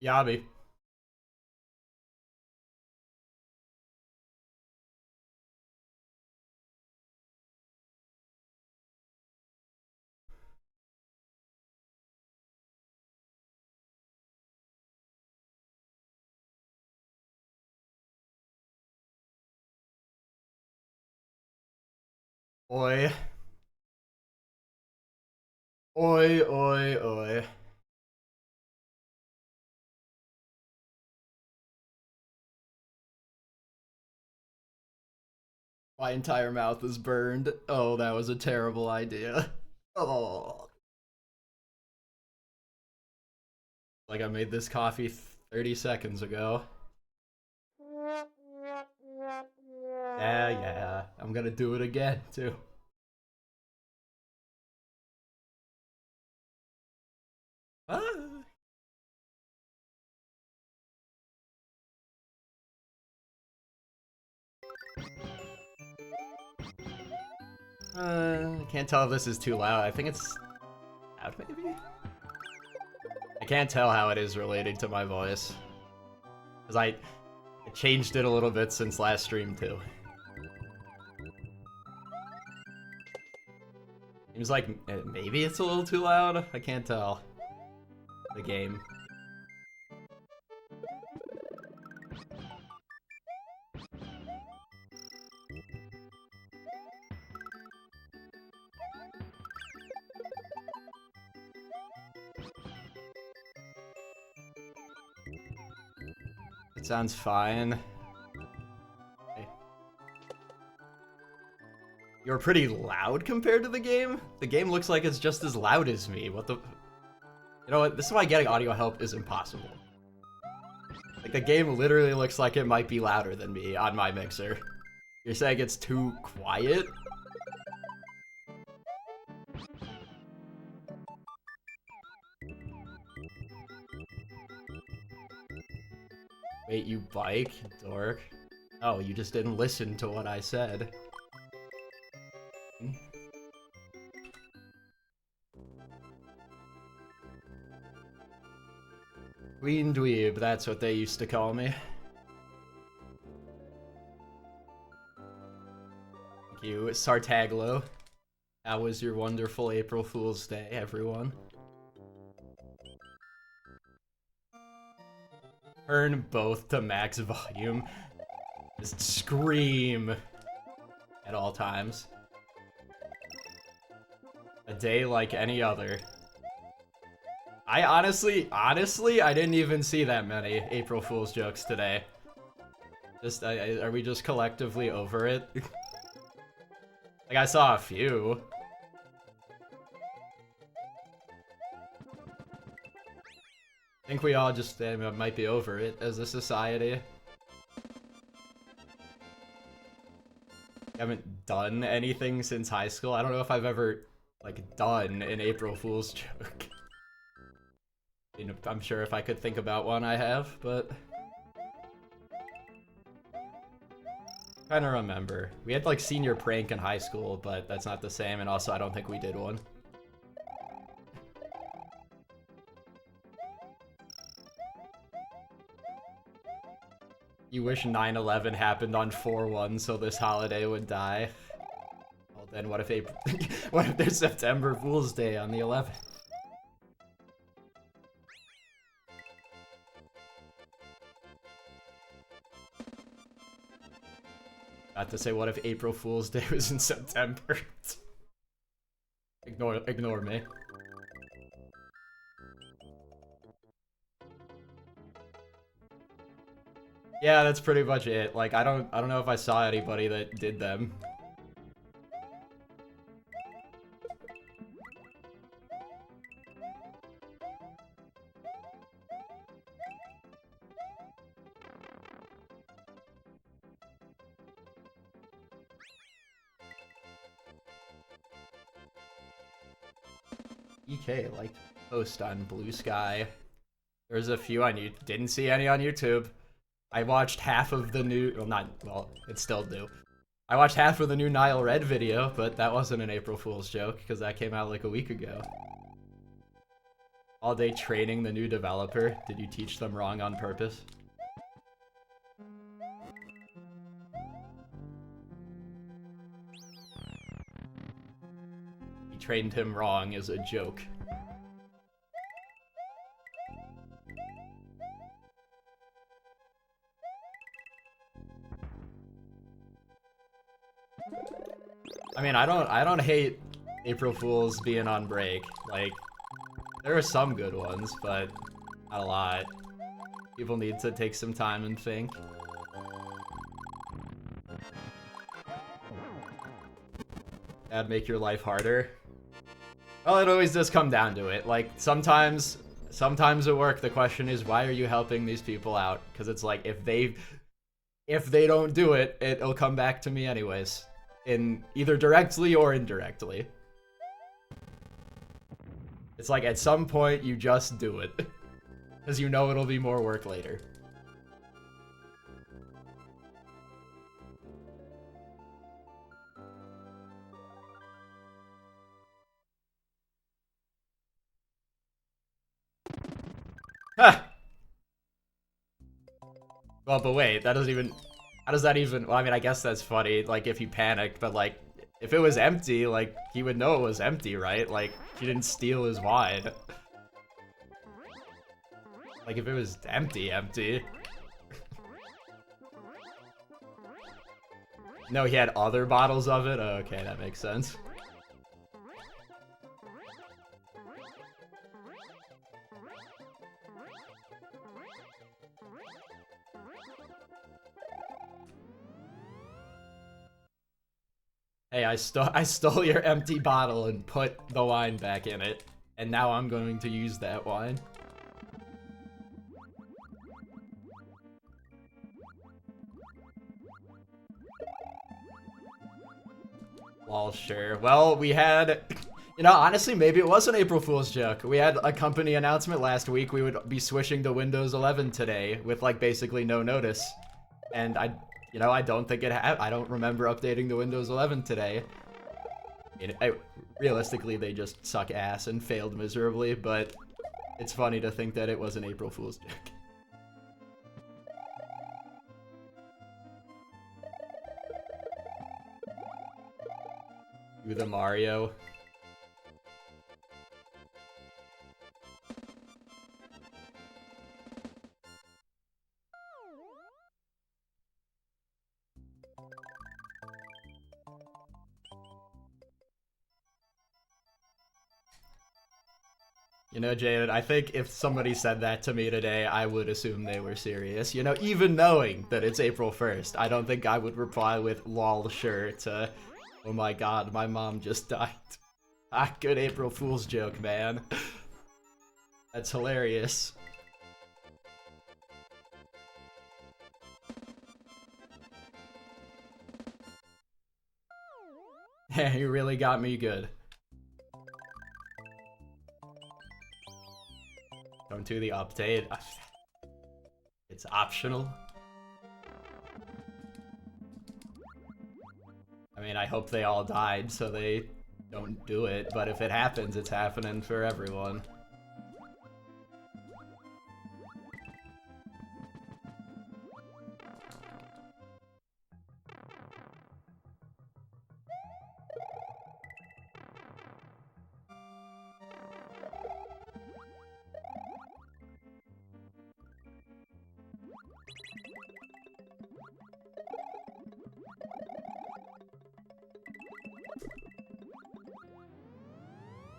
Yabi. Oi. Oi, oi, oi. My entire mouth is burned. Oh, that was a terrible idea. Oh. Like I made this coffee 30 seconds ago. Yeah, yeah. I'm gonna do it again, too. Ah. I can't tell if this is too loud. I think it's loud, maybe? I can't tell how it is related to my voice. Because I changed it a little bit since last stream, too. Seems like maybe it's a little too loud. I can't tell. The game. It sounds fine. Okay. You're pretty loud compared to the game? The game looks like it's just as loud as me. What the... You know what? This is why getting audio help is impossible. Like, the game literally looks like it might be louder than me on my mixer. You're saying it's too quiet? Wait, you bike, dork? Oh, you just didn't listen to what I said. Queen Dweeb, that's what they used to call me. Thank you, Sartaglo. How was your wonderful April Fool's Day, everyone? Turn both to max volume. Just scream at all times. A day like any other. I honestly, I didn't even see that many April Fool's jokes today. Just, are we just collectively over it? Like, I saw a few. I think we all just might be over it as a society. I haven't done anything since high school. I don't know if I've ever, like, done an April Fool's joke. You know, I'm sure if I could think about one, I have, but... Trying to remember. We had, like, senior prank in high school, but that's not the same, and also I don't think we did one. You wish 9/11 happened on 4/1 so this holiday would die. Well then, what if April... what if there's September Fool's Day on the 11th? Not to say, what if April Fool's Day was in September? Ignore me. Yeah, that's pretty much it. Like, I don't know if I saw anybody that did them. EK liked post on Blue Sky. There's a few on you. Didn't see any on YouTube. I watched half of the new, well, it's still new. I watched half of the new Nile Red video, but that wasn't an April Fool's joke, because that came out like a week ago. All day training the new developer. Did you teach them wrong on purpose? He trained him wrong as a joke. I mean, I don't hate April Fools being on break. Like, there are some good ones, but not a lot. People need to take some time and think. That'd make your life harder. Well, it always does come down to it. Like, sometimes at work, the question is, why are you helping these people out? Because it's like, if they don't do it, it'll come back to me anyways. In either directly or indirectly. It's like, at some point, you just do it. Because you know it'll be more work later. Ha! Well, but wait, that doesn't even... How does that even... Well, I mean, I guess that's funny, like, if he panicked, but, like, if it was empty, like, he would know it was empty, right? Like, he didn't steal his wine. Like, if it was empty. No, he had other bottles of it? Oh, okay, that makes sense. Hey, I stole your empty bottle and put the wine back in it, and now I'm going to use that wine. Well, sure. Well, we had... You know, honestly, maybe it was an April Fool's joke. We had a company announcement last week. We would be switching to Windows 11 today with, like, basically no notice. And you know, I don't think I don't remember updating to Windows 11 today. Realistically, they just suck ass and failed miserably, but it's funny to think that it was an April Fool's joke. Do the Mario. You know, Jaden, I think if somebody said that to me today, I would assume they were serious. You know, even knowing that it's April 1st, I don't think I would reply with lol sure to, oh my god, my mom just died. Ah, good April Fool's joke, man. That's hilarious. You really got me good. Come to the update. It's optional. I mean, I hope they all died so they don't do it, but if it happens, it's happening for everyone.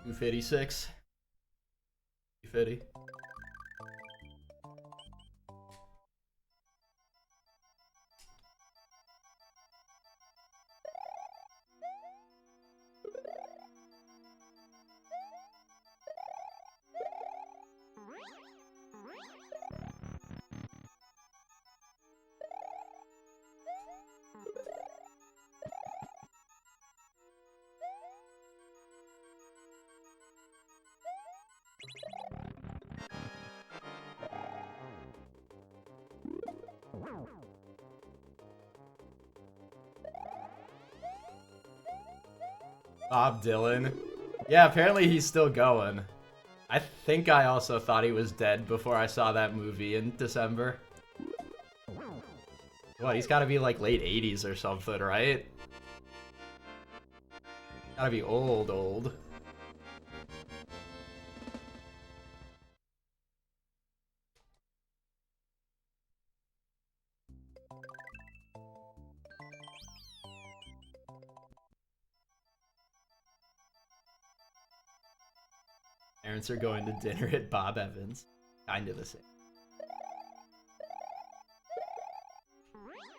$256. $250. Bob Dylan. Yeah, apparently he's still going. I think I also thought he was dead before I saw that movie in December. What, he's gotta be like late 80s or something, right? Gotta be old. Parents are going to dinner at Bob Evans. Kinda the same.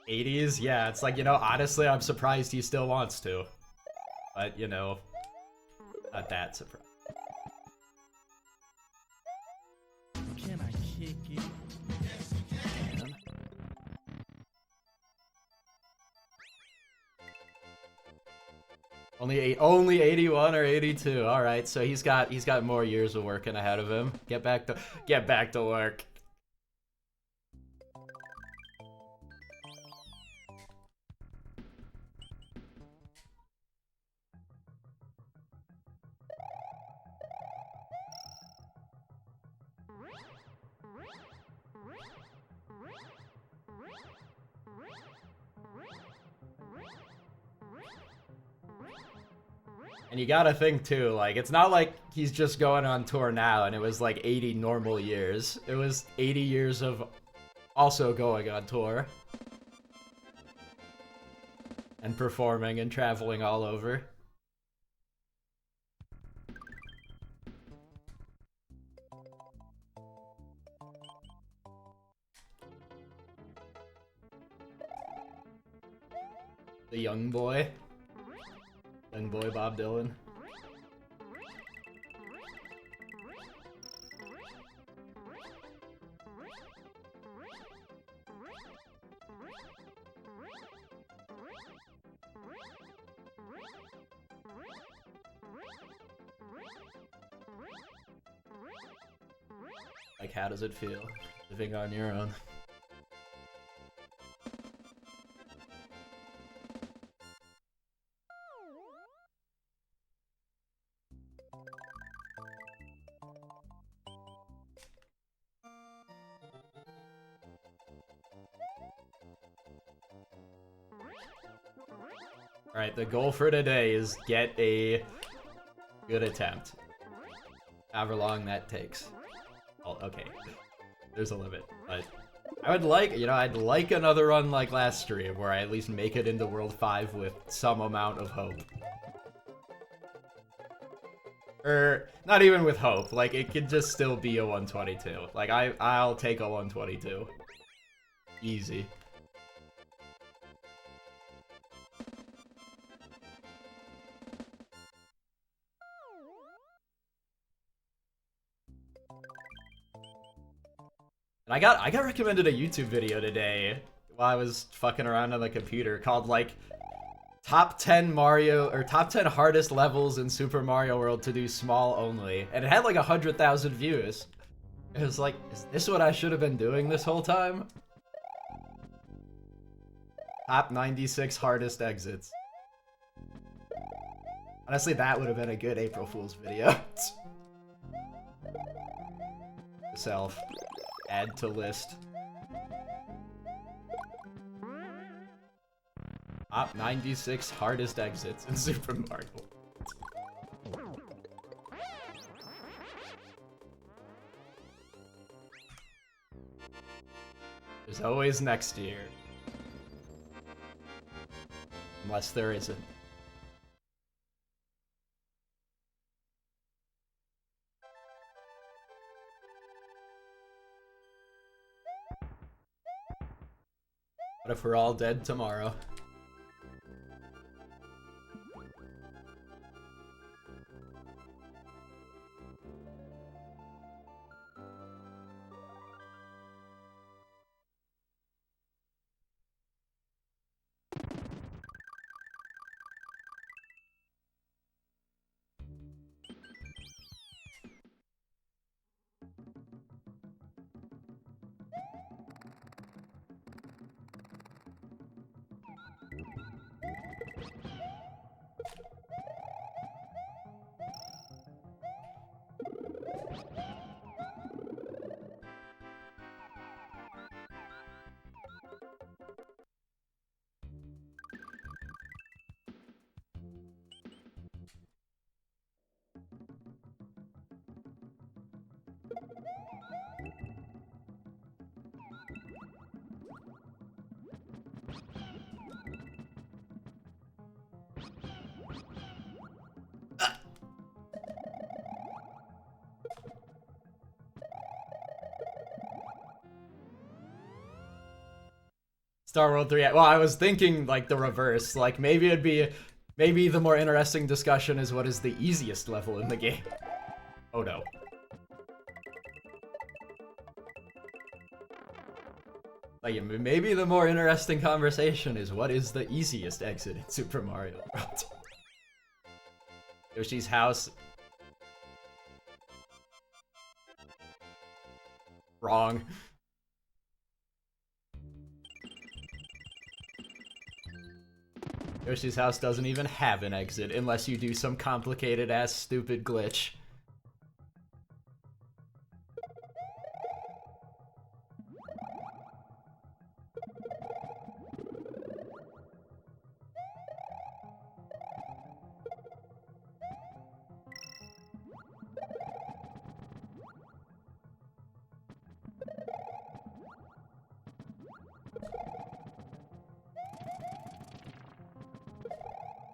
80s? Yeah, it's like, you know, honestly, I'm surprised he still wants to. But, you know, not that surprised. Can I kick it? Only 81 or 82. All right, so he's got more years of working ahead of him. Get back to work. And you gotta think too, like, it's not like he's just going on tour now and it was like 80 normal years. It was 80 years of also going on tour. And performing and traveling all over. The young boy. Young boy Bob Dylan. Like, how does it feel living on your own? Alright, the goal for today is get a good attempt. However long that takes. Oh, okay. There's a limit, but I would like, you know, I'd like another run like last stream where I at least make it into World 5 with some amount of hope. Or, not even with hope, like, it could just still be a 122. Like, I'll take a 122. Easy. And I got recommended a YouTube video today while I was fucking around on the computer called, like, top 10 Mario, or top 10 hardest levels in Super Mario World to do small only. And it had like 100,000 views. It was like, is this what I should have been doing this whole time? Top 96 hardest exits. Honestly, that would have been a good April Fool's video. Self. Add to list. Top 96 hardest exits in Super Mario. There's always next year. Unless there isn't. What if we're all dead tomorrow? Star World 3. Well, I was thinking like the reverse. Like maybe it'd be, maybe the more interesting discussion is what is the easiest level in the game. Oh no. Like maybe the more interesting conversation is what is the easiest exit in Super Mario World. Yoshi's house. Wrong. Yoshi's house doesn't even have an exit unless you do some complicated ass stupid glitch.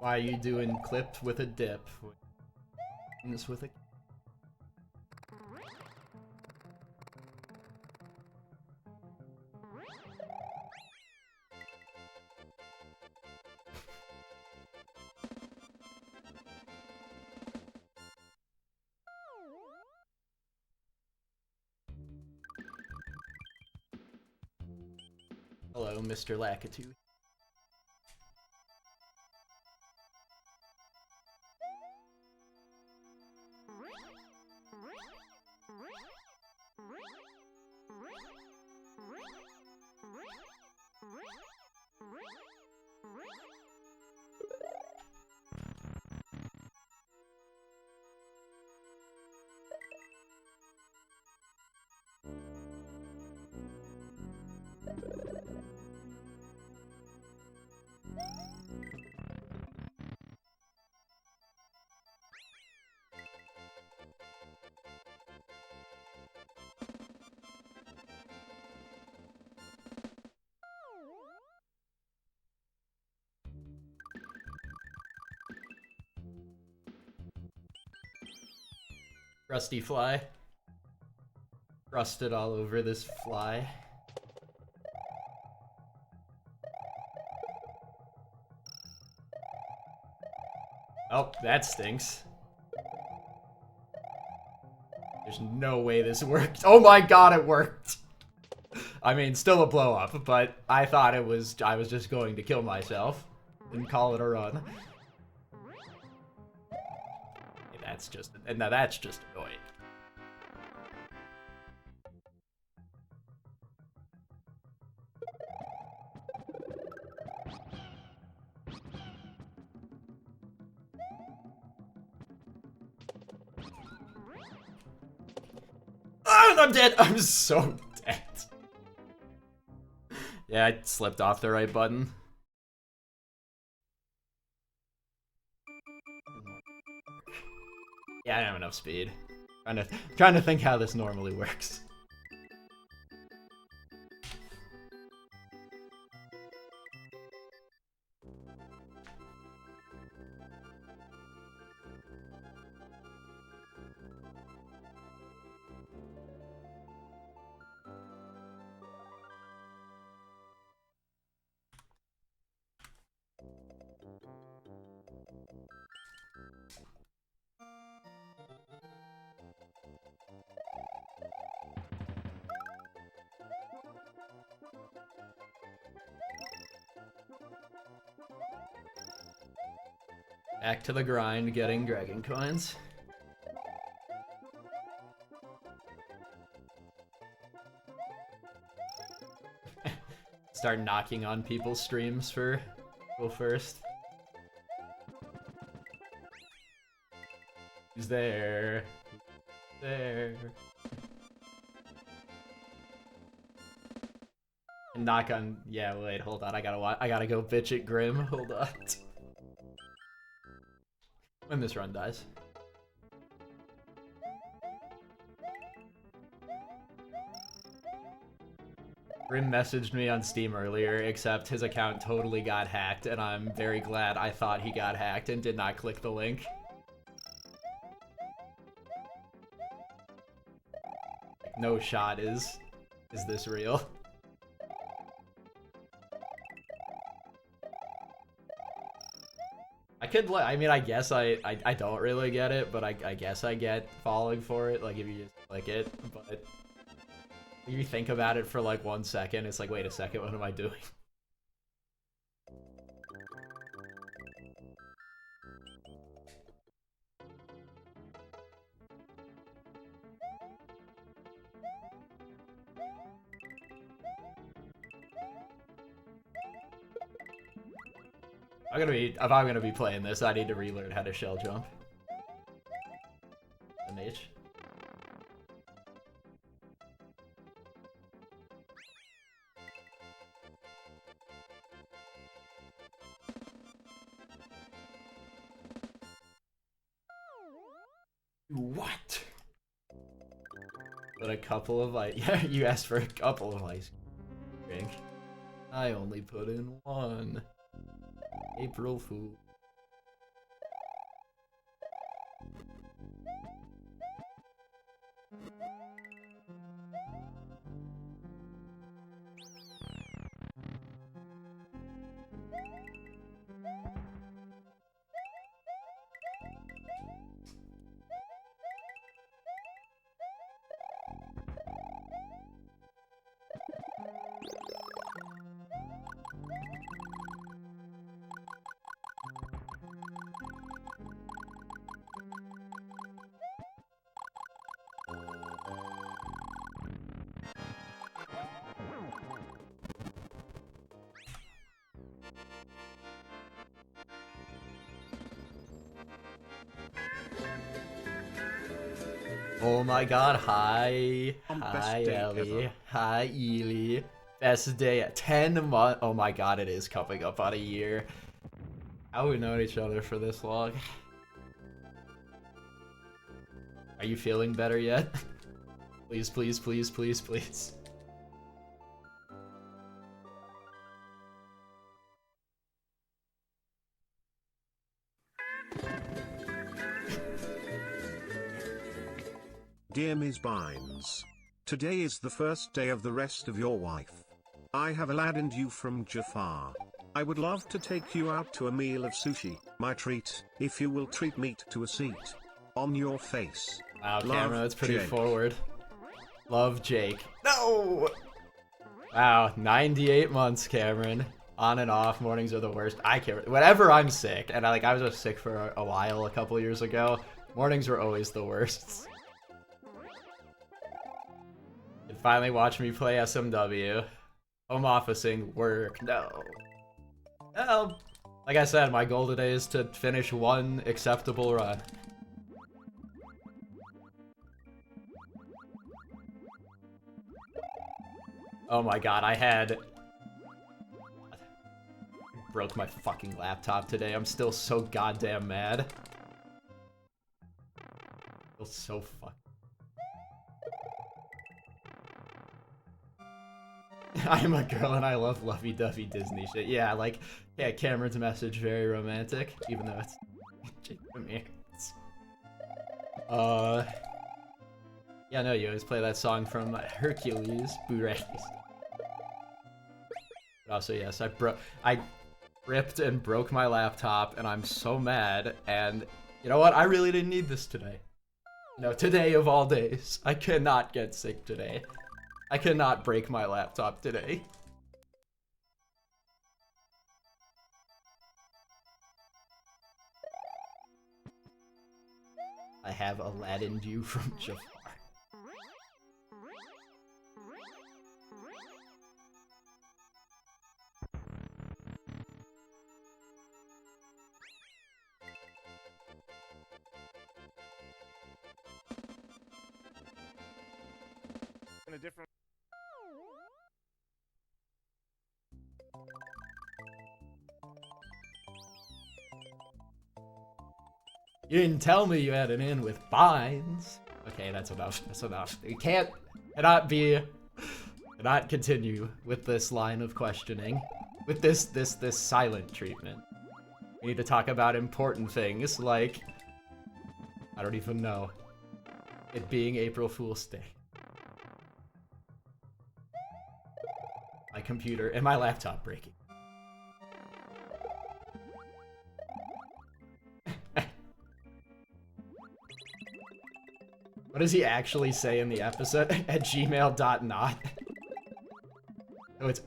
Why are you doing clipped with a dip? This with a... Hello, Mr. Lakitu. Rusty fly. Rusted all over this fly. Oh, that stinks. There's no way this worked. Oh my god, it worked! I mean, still a blow up, but I thought it was, I was just going to kill myself. Didn't call it a run. That's just, and now that's just annoying. Oh, I'm dead! I'm so dead. Yeah, I slipped off the right button. Yeah, I don't have enough speed. Trying to think how this normally works. Back to the grind, getting dragon coins. Start knocking on people's streams for go first. Who's there? There. And knock on. Yeah, wait, hold on. I gotta go bitch at Grim. Hold on. When this run dies. Grim messaged me on Steam earlier, except his account totally got hacked, and I'm very glad I thought he got hacked and did not click the link. No shot is this real? I mean, I guess I don't really get it, but I guess I get falling for it, like, if you just click it, but if you think about it for, like, 1 second, it's like, wait a second, what am I doing? If I'm gonna be playing this, I need to relearn how to shell jump. The mage. What? But a couple of yeah, you asked for a couple of ice cream. I only put in one. April Fool. Oh my god, hi. Hi, Ellie. Hi, Ely. Best day at 10 months. Oh my god, it is coming up on a year. How have we known each other for this long? Are you feeling better yet? Please, please, please, please, please. Dear Ms. Bynes, today is the first day of the rest of your wife. I have Aladdined you from Jafar. I would love to take you out to a meal of sushi, my treat, if you will treat meat to a seat. On your face. Wow, Love, Cameron, that's pretty Jake. forward. Love, Jake. No! Wow, 98 months, Cameron. On and off, mornings are the worst. I can't. Whenever I'm sick, and I was just sick for a while a couple years ago, mornings were always the worst. You can finally watch me play SMW. Home officing, work, no. Well, like I said, my goal today is to finish one acceptable run. Oh my god, broke my fucking laptop today. I'm still so goddamn mad. Feel so fucked. I'm a girl and I love lovey-dovey Disney shit. Yeah, like, yeah, Cameron's message, very romantic, even though it's Jake Ramirez. Yeah, no, you always play that song from Hercules, Bourrées. But also, yes, I ripped and broke my laptop, and I'm so mad, and you know what? I really didn't need this today. No, today of all days. I cannot get sick today. I cannot break my laptop today. I have Aladdined you from Jafar. In a different. You didn't tell me you had an in with Bynes. Okay, that's enough. That's enough. You cannot continue with this line of questioning. With this silent treatment. We need to talk about important things like, I don't even know, it being April Fool's Day. My computer and my laptop breaking. does he actually say in the episode? At gmail.not.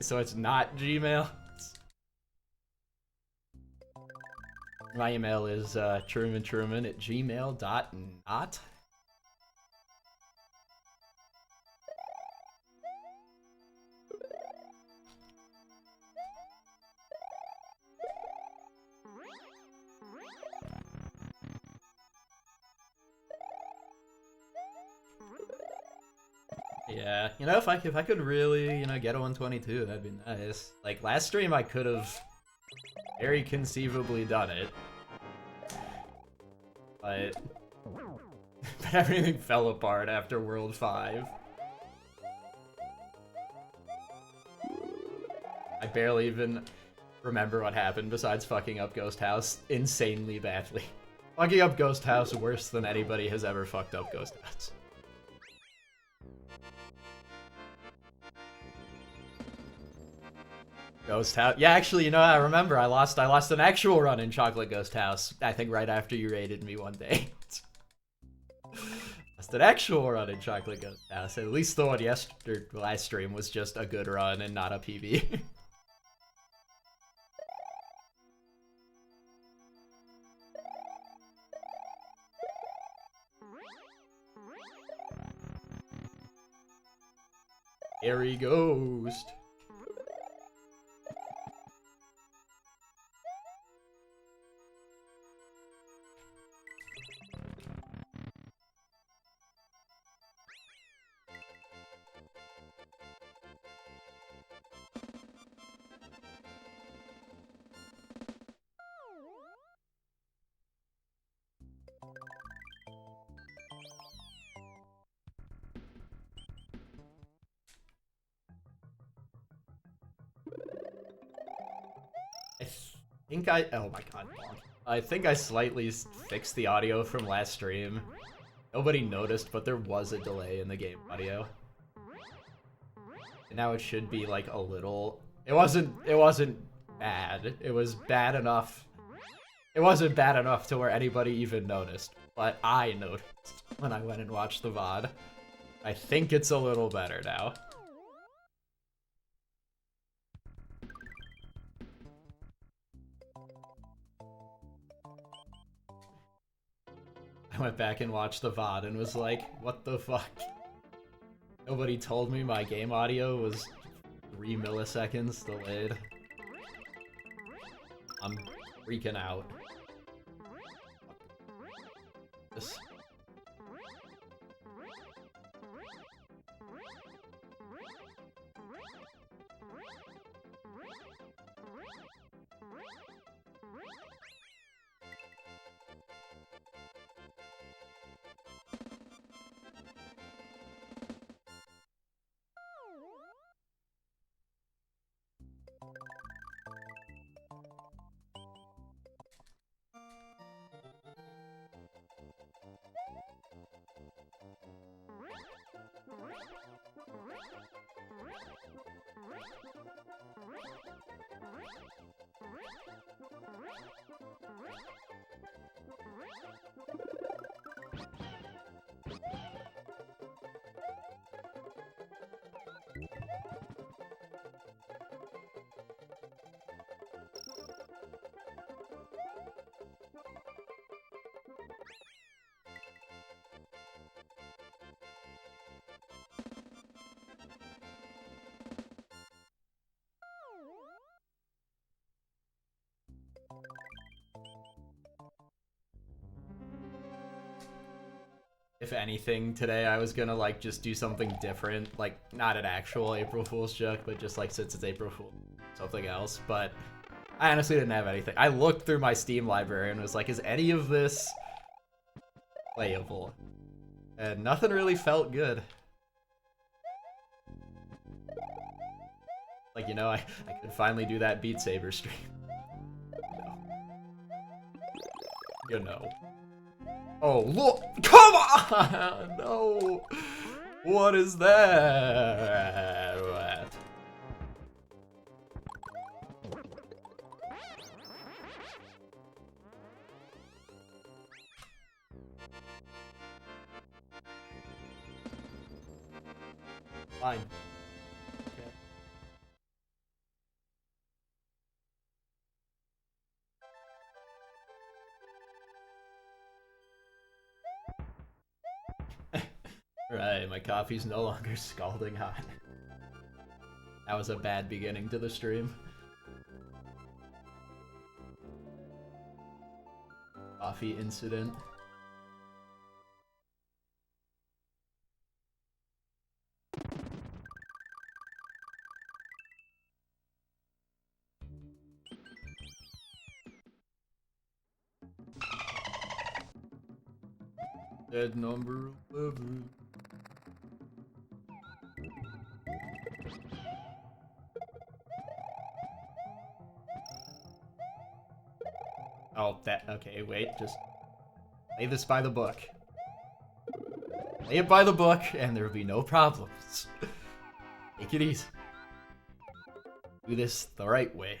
So it's not Gmail. My email is truman@gmail.not. Yeah, you know, if I could really, you know, get a 122, that'd be nice. Like last stream, I could have very conceivably done it, but everything fell apart after World 5. I barely even remember what happened besides fucking up Ghost House insanely badly. Fucking up Ghost House worse than anybody has ever fucked up Ghost House. Ghost House. Yeah, actually, you know, I remember I lost an actual run in Chocolate Ghost House. I think right after you raided me one day. Lost an actual run in Chocolate Ghost House. At least the one last stream was just a good run and not a PB. Airy Ghost. Oh my god, I think I slightly fixed the audio from last stream. Nobody noticed, but there was a delay in the game audio. And now it should be like a little... It wasn't bad. It was bad enough. It wasn't bad enough to where anybody even noticed, but I noticed when I went and watched the VOD. I think it's a little better now. I went back and watched the VOD and was like, what the fuck? Nobody told me my game audio was 3 milliseconds delayed. I'm freaking out. This. If anything, today I was gonna like just do something different, like not an actual April Fool's joke, but just like since it's April Fool's, something else. But I honestly didn't have anything. I looked through my Steam library and was like, is any of this playable? And nothing really felt good. Like, you know, I could finally do that Beat Saber stream. No. You know. Oh, look! Come on! No! What is that? Fine. Okay. Right, my coffee's no longer scalding hot. That was a bad beginning to the stream. Coffee incident. Dead number 11. Oh, that, okay, wait, just lay this by the book. Lay it by the book, and there'll be no problems. Take it easy. Do this the right way.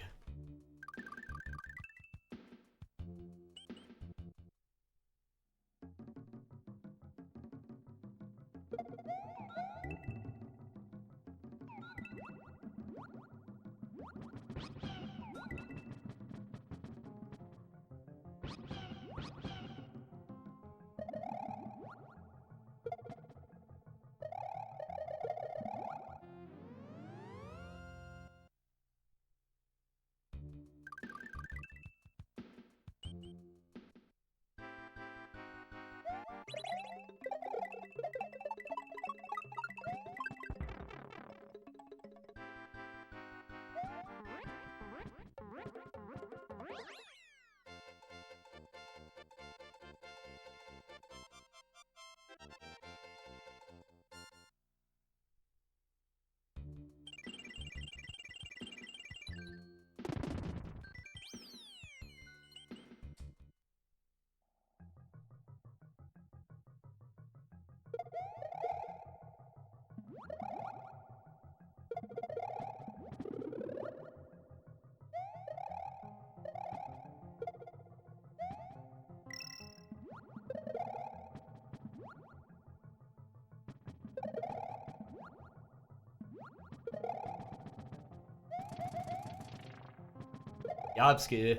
Yobski.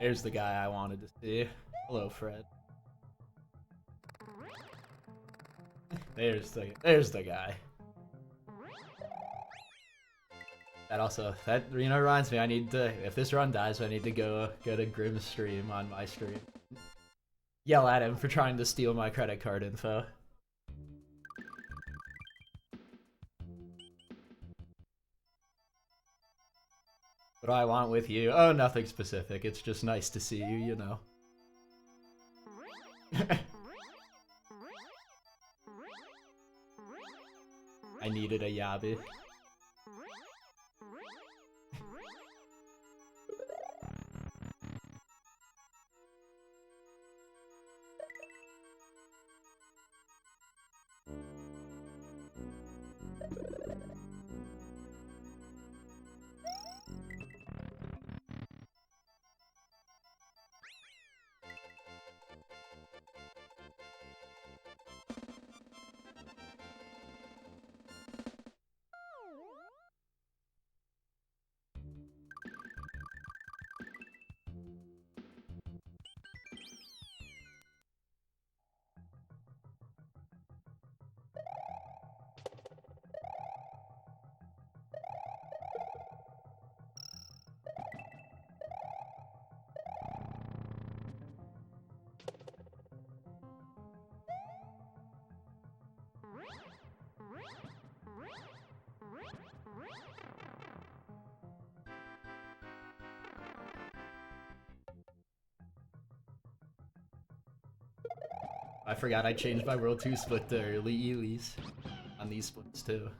There's the guy I wanted to see. Hello, Fred. There's the guy. That also, that, you know, reminds me, I need to, if this run dies, I need to go to Grim's stream on my stream. Yell at him for trying to steal my credit card info. What do I want with you? Oh, nothing specific. It's just nice to see you, you know. I needed a yabi. I forgot I changed my World 2 split to early Ely's on these splits too.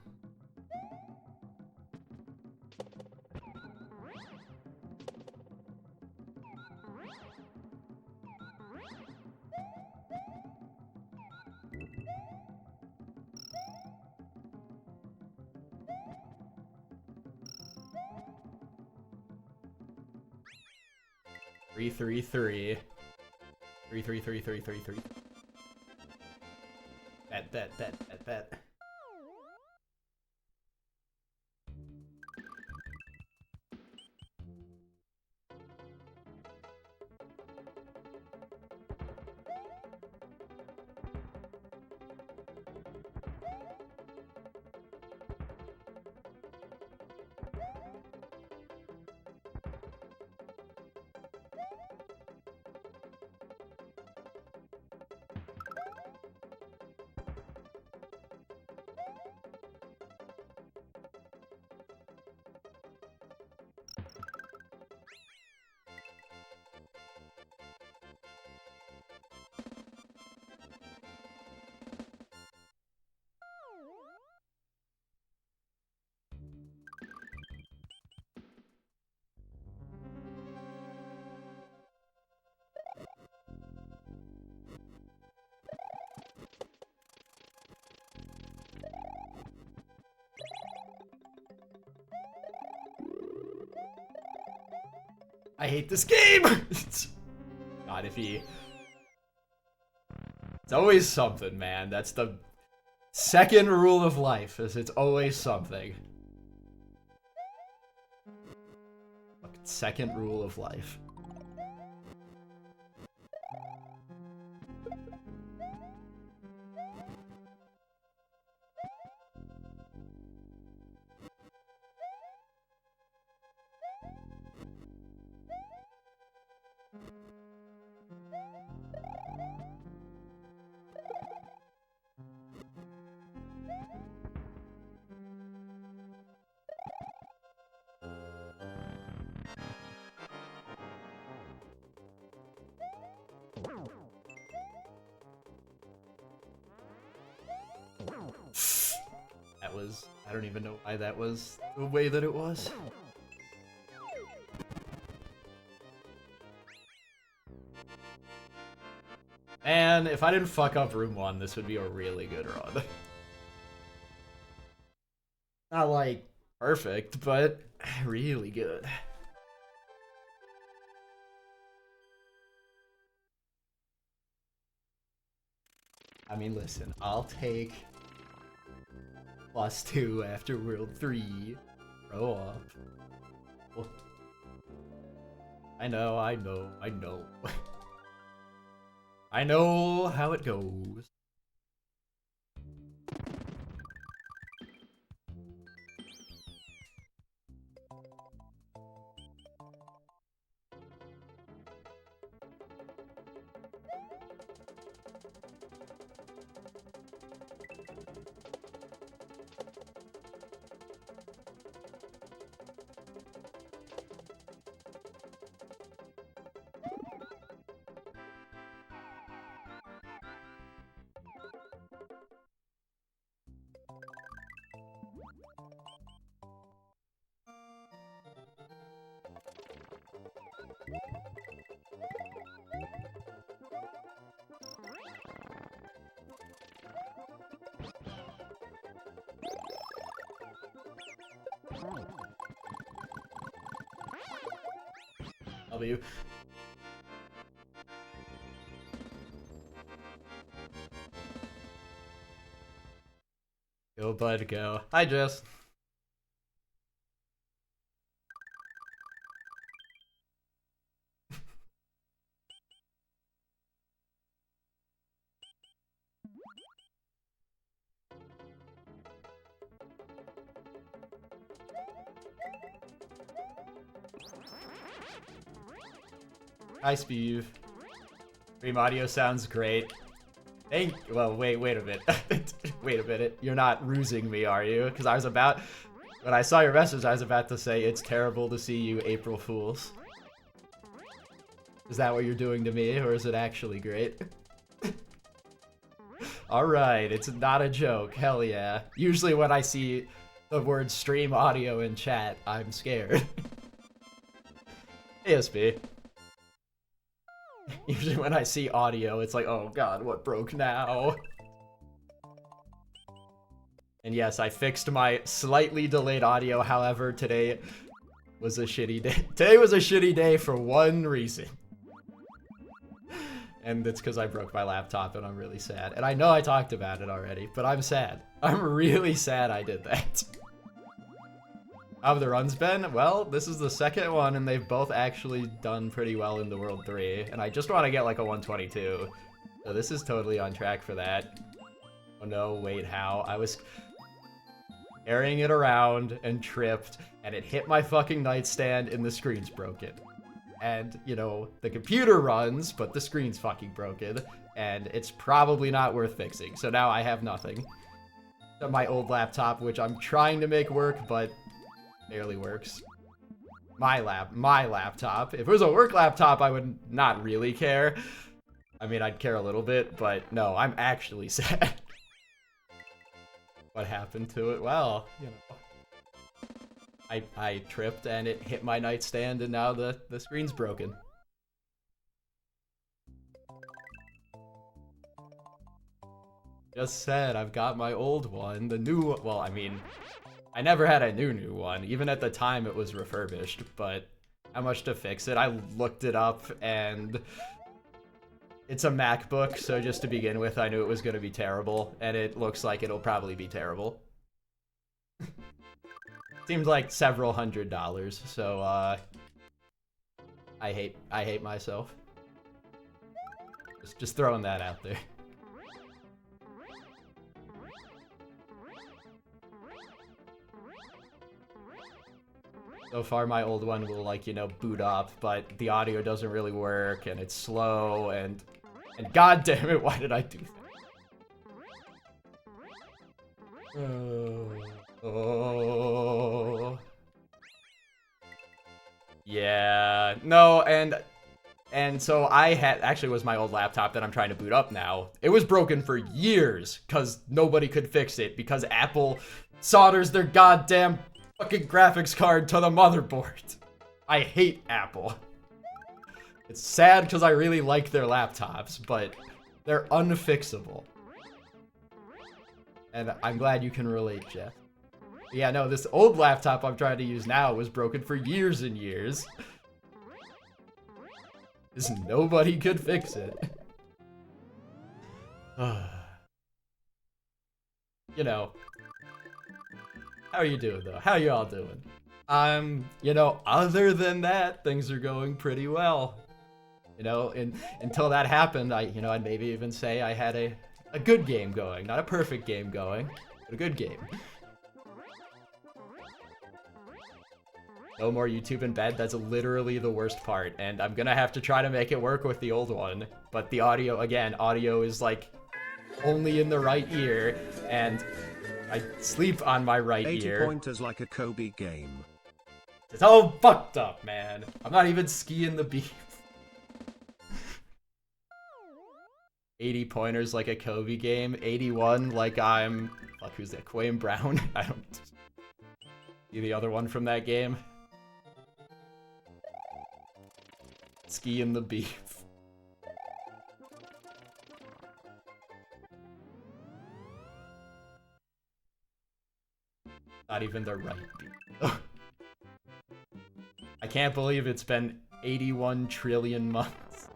Three, three, three. 3, 3, 3, 3, 3, 3. Bet. I hate this game! God, if he... It's always something, man. That's the second rule of life, is it's always something. Fucking second rule of life. That was... I don't even know why that was the way that it was. And if I didn't fuck up room 1, this would be a really good run. Not like perfect, but really good. I mean, listen, I'll take +2 after World 3. Grow up. Well, I know. I know how it goes. W. Go, bud, go. Hi, Jess. Hi, Speeve. Stream audio sounds great. Well, wait a minute. Wait a minute. You're not rusing me, are you? Because I was about... When I saw your message, I was about to say, it's terrible to see you, April Fools. Is that what you're doing to me, or is it actually great? Alright, it's not a joke. Hell yeah. Usually when I see the word stream audio in chat, I'm scared. ASB. Usually when I see audio, it's like, oh god, what broke now? And yes, I fixed my slightly delayed audio, however, today was a shitty day. Today was a shitty day for one reason. And it's because I broke my laptop and I'm really sad. And I know I talked about it already, but I'm sad. I'm really sad I did that. How have the runs been? Well, this is the second one, and they've both actually done pretty well in the World 3. And I just want to get like a 122. So this is totally on track for that. Oh no, wait, how? carrying it around and tripped, and it hit my fucking nightstand and the screen's broken. And, you know, the computer runs, but the screen's fucking broken, and it's probably not worth fixing. So now I have nothing. My old laptop, which I'm trying to make work, but barely works. My laptop. If it was a work laptop, I would not really care. I mean, I'd care a little bit, but no, I'm actually sad. What happened to it? Well, you know. I tripped and it hit my nightstand and now the screen's broken. Just said, I've got my old one. The new, well, I mean, I never had a new one. Even at the time, it was refurbished, but how much to fix it? I looked it up, and it's a MacBook, so just to begin with, I knew it was going to be terrible, and it looks like it'll probably be terrible. Seems like several $100s, so, I hate myself. Just throwing that out there. So far, my old one will, like, you know, boot up, but the audio doesn't really work, and it's slow, and god damn it, why did I do that? Oh. Yeah, no, and so I had, actually it was my old laptop that I'm trying to boot up now. It was broken for years, because nobody could fix it, because Apple solders their goddamn fucking graphics card to the motherboard. I hate Apple. It's sad because I really like their laptops, but they're unfixable. And I'm glad you can relate, Jeff. Yeah, no, this old laptop I'm trying to use now was broken for years and years. Because nobody could fix it. You know. How are you doing, though? How you all doing? You know, other than that, things are going pretty well. You know, until that happened, I'd maybe even say I had a good game going. Not a perfect game going, but a good game. No more YouTube in bed, that's literally the worst part. And I'm gonna have to try to make it work with the old one. But the audio, again, audio is like only in the right ear, and I sleep on my right 80 ear. pointers like a Kobe game. It's all fucked up, man. I'm not even skiing the beef. 80 pointers like a Kobe game. 81 like I'm... Fuck, who's that? Quayne Brown? I don't... See the other one from that game? Skiing the beef. Not even the right beat. I can't believe it's been 81 trillion months.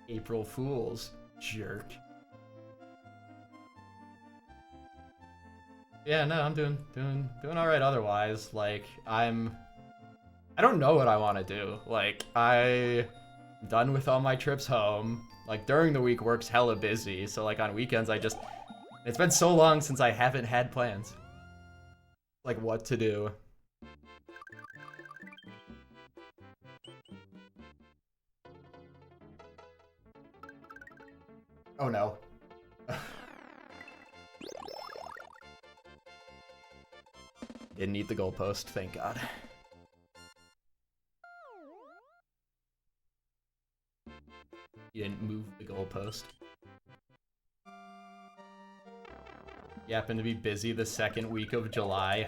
April Fools, jerk. Yeah, no, I'm doing all right otherwise. Like, I don't know what I want to do. Like, I'm done with all my trips home. Like, during the week, work's hella busy, so, like, on weekends, it's been so long since I haven't had plans. Like, what to do. Oh, no. Didn't need the goalpost, thank God. You didn't move the goalpost. You happen to be busy the second week of July.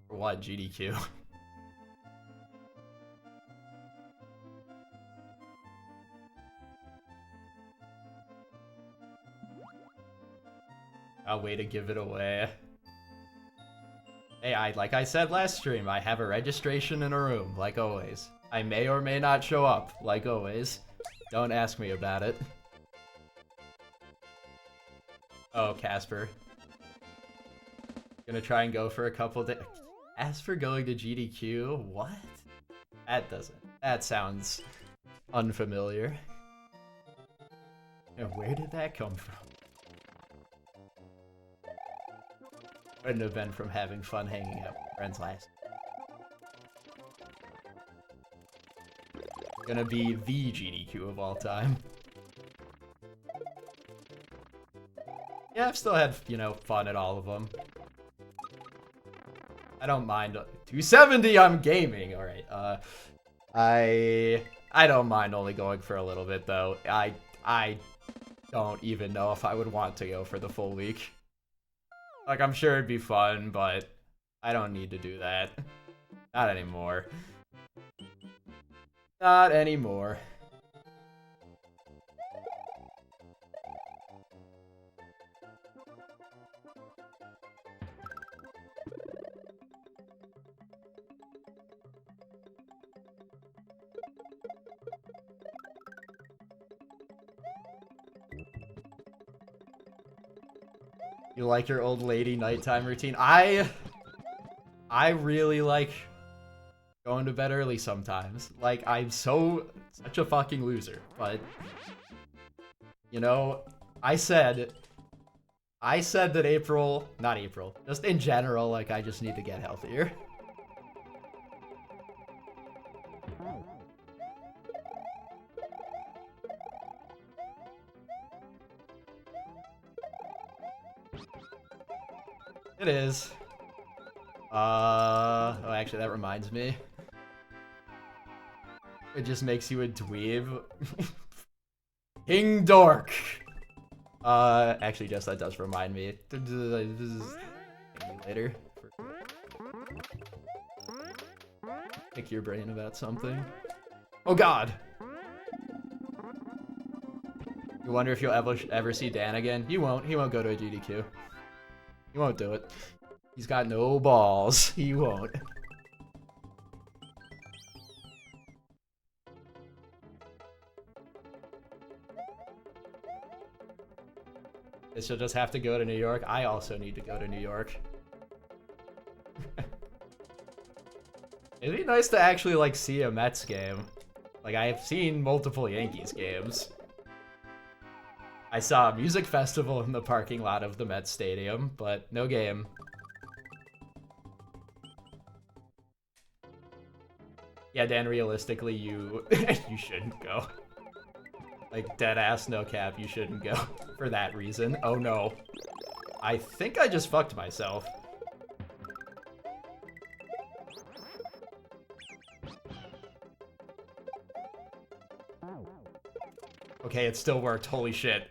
For what, GDQ? A way to give it away. Hey, like I said last stream, I have a registration in a room, like always. I may or may not show up, like always. Don't ask me about it. Oh, Casper. Gonna try and go for a couple days. As for going to GDQ, what? That sounds unfamiliar. And where did that come from? Couldn't have been from having fun hanging out with friends last. Gonna be the GDQ of all time. Yeah, I've still had, you know, fun at all of them. I don't mind. 270, I'm gaming. All right. I don't mind only going for a little bit though. I don't even know if I would want to go for the full week. Like, I'm sure it'd be fun, but I don't need to do that. Not anymore. Not anymore. You like your old lady nighttime routine? I really like going to bed early sometimes. Like, I'm such a fucking loser, but you know, I said that not April, just in general, like, I just need to get healthier. It is. Oh, actually, that reminds me. It just makes you a dweeb. King Dork. Actually, Jess, that does remind me. Later. Pick your brain about something. Oh God. You wonder if you'll ever see Dan again? He won't. He won't go to a GDQ. He won't do it. He's got no balls. He won't. She'll just have to go to New York. I also need to go to New York. It'd be nice to actually, like, see a Mets game. Like, I have seen multiple Yankees games. I saw a music festival in the parking lot of the Mets Stadium, but no game. Yeah, Dan, realistically, you you shouldn't go. Like, dead ass, no cap, you shouldn't go for that reason. Oh no. I think I just fucked myself. Okay, it still worked, holy shit.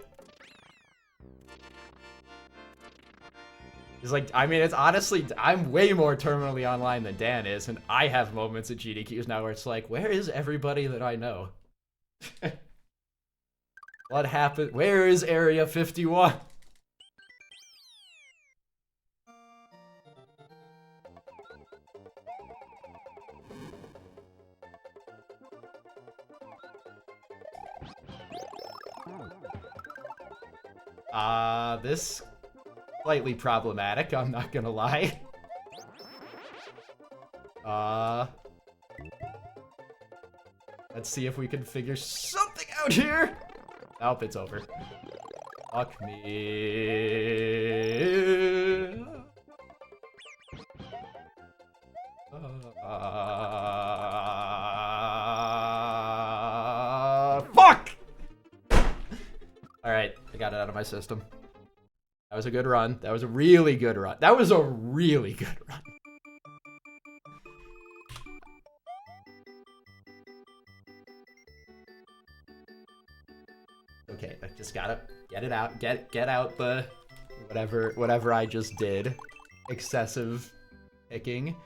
It's like, I mean, it's honestly, I'm way more terminally online than Dan is, and I have moments at GDQs now where it's like, where is everybody that I know? What happened? Where is Area 51? This slightly problematic, I'm not gonna lie. Let's see if we can figure something out here. Nope, it's over. Fuck me. Fuck! Alright, I got it out of my system. That was a good run. That was a really good run. That was a really good run. Okay, I just gotta get it out. Get out the whatever I just did. Excessive picking.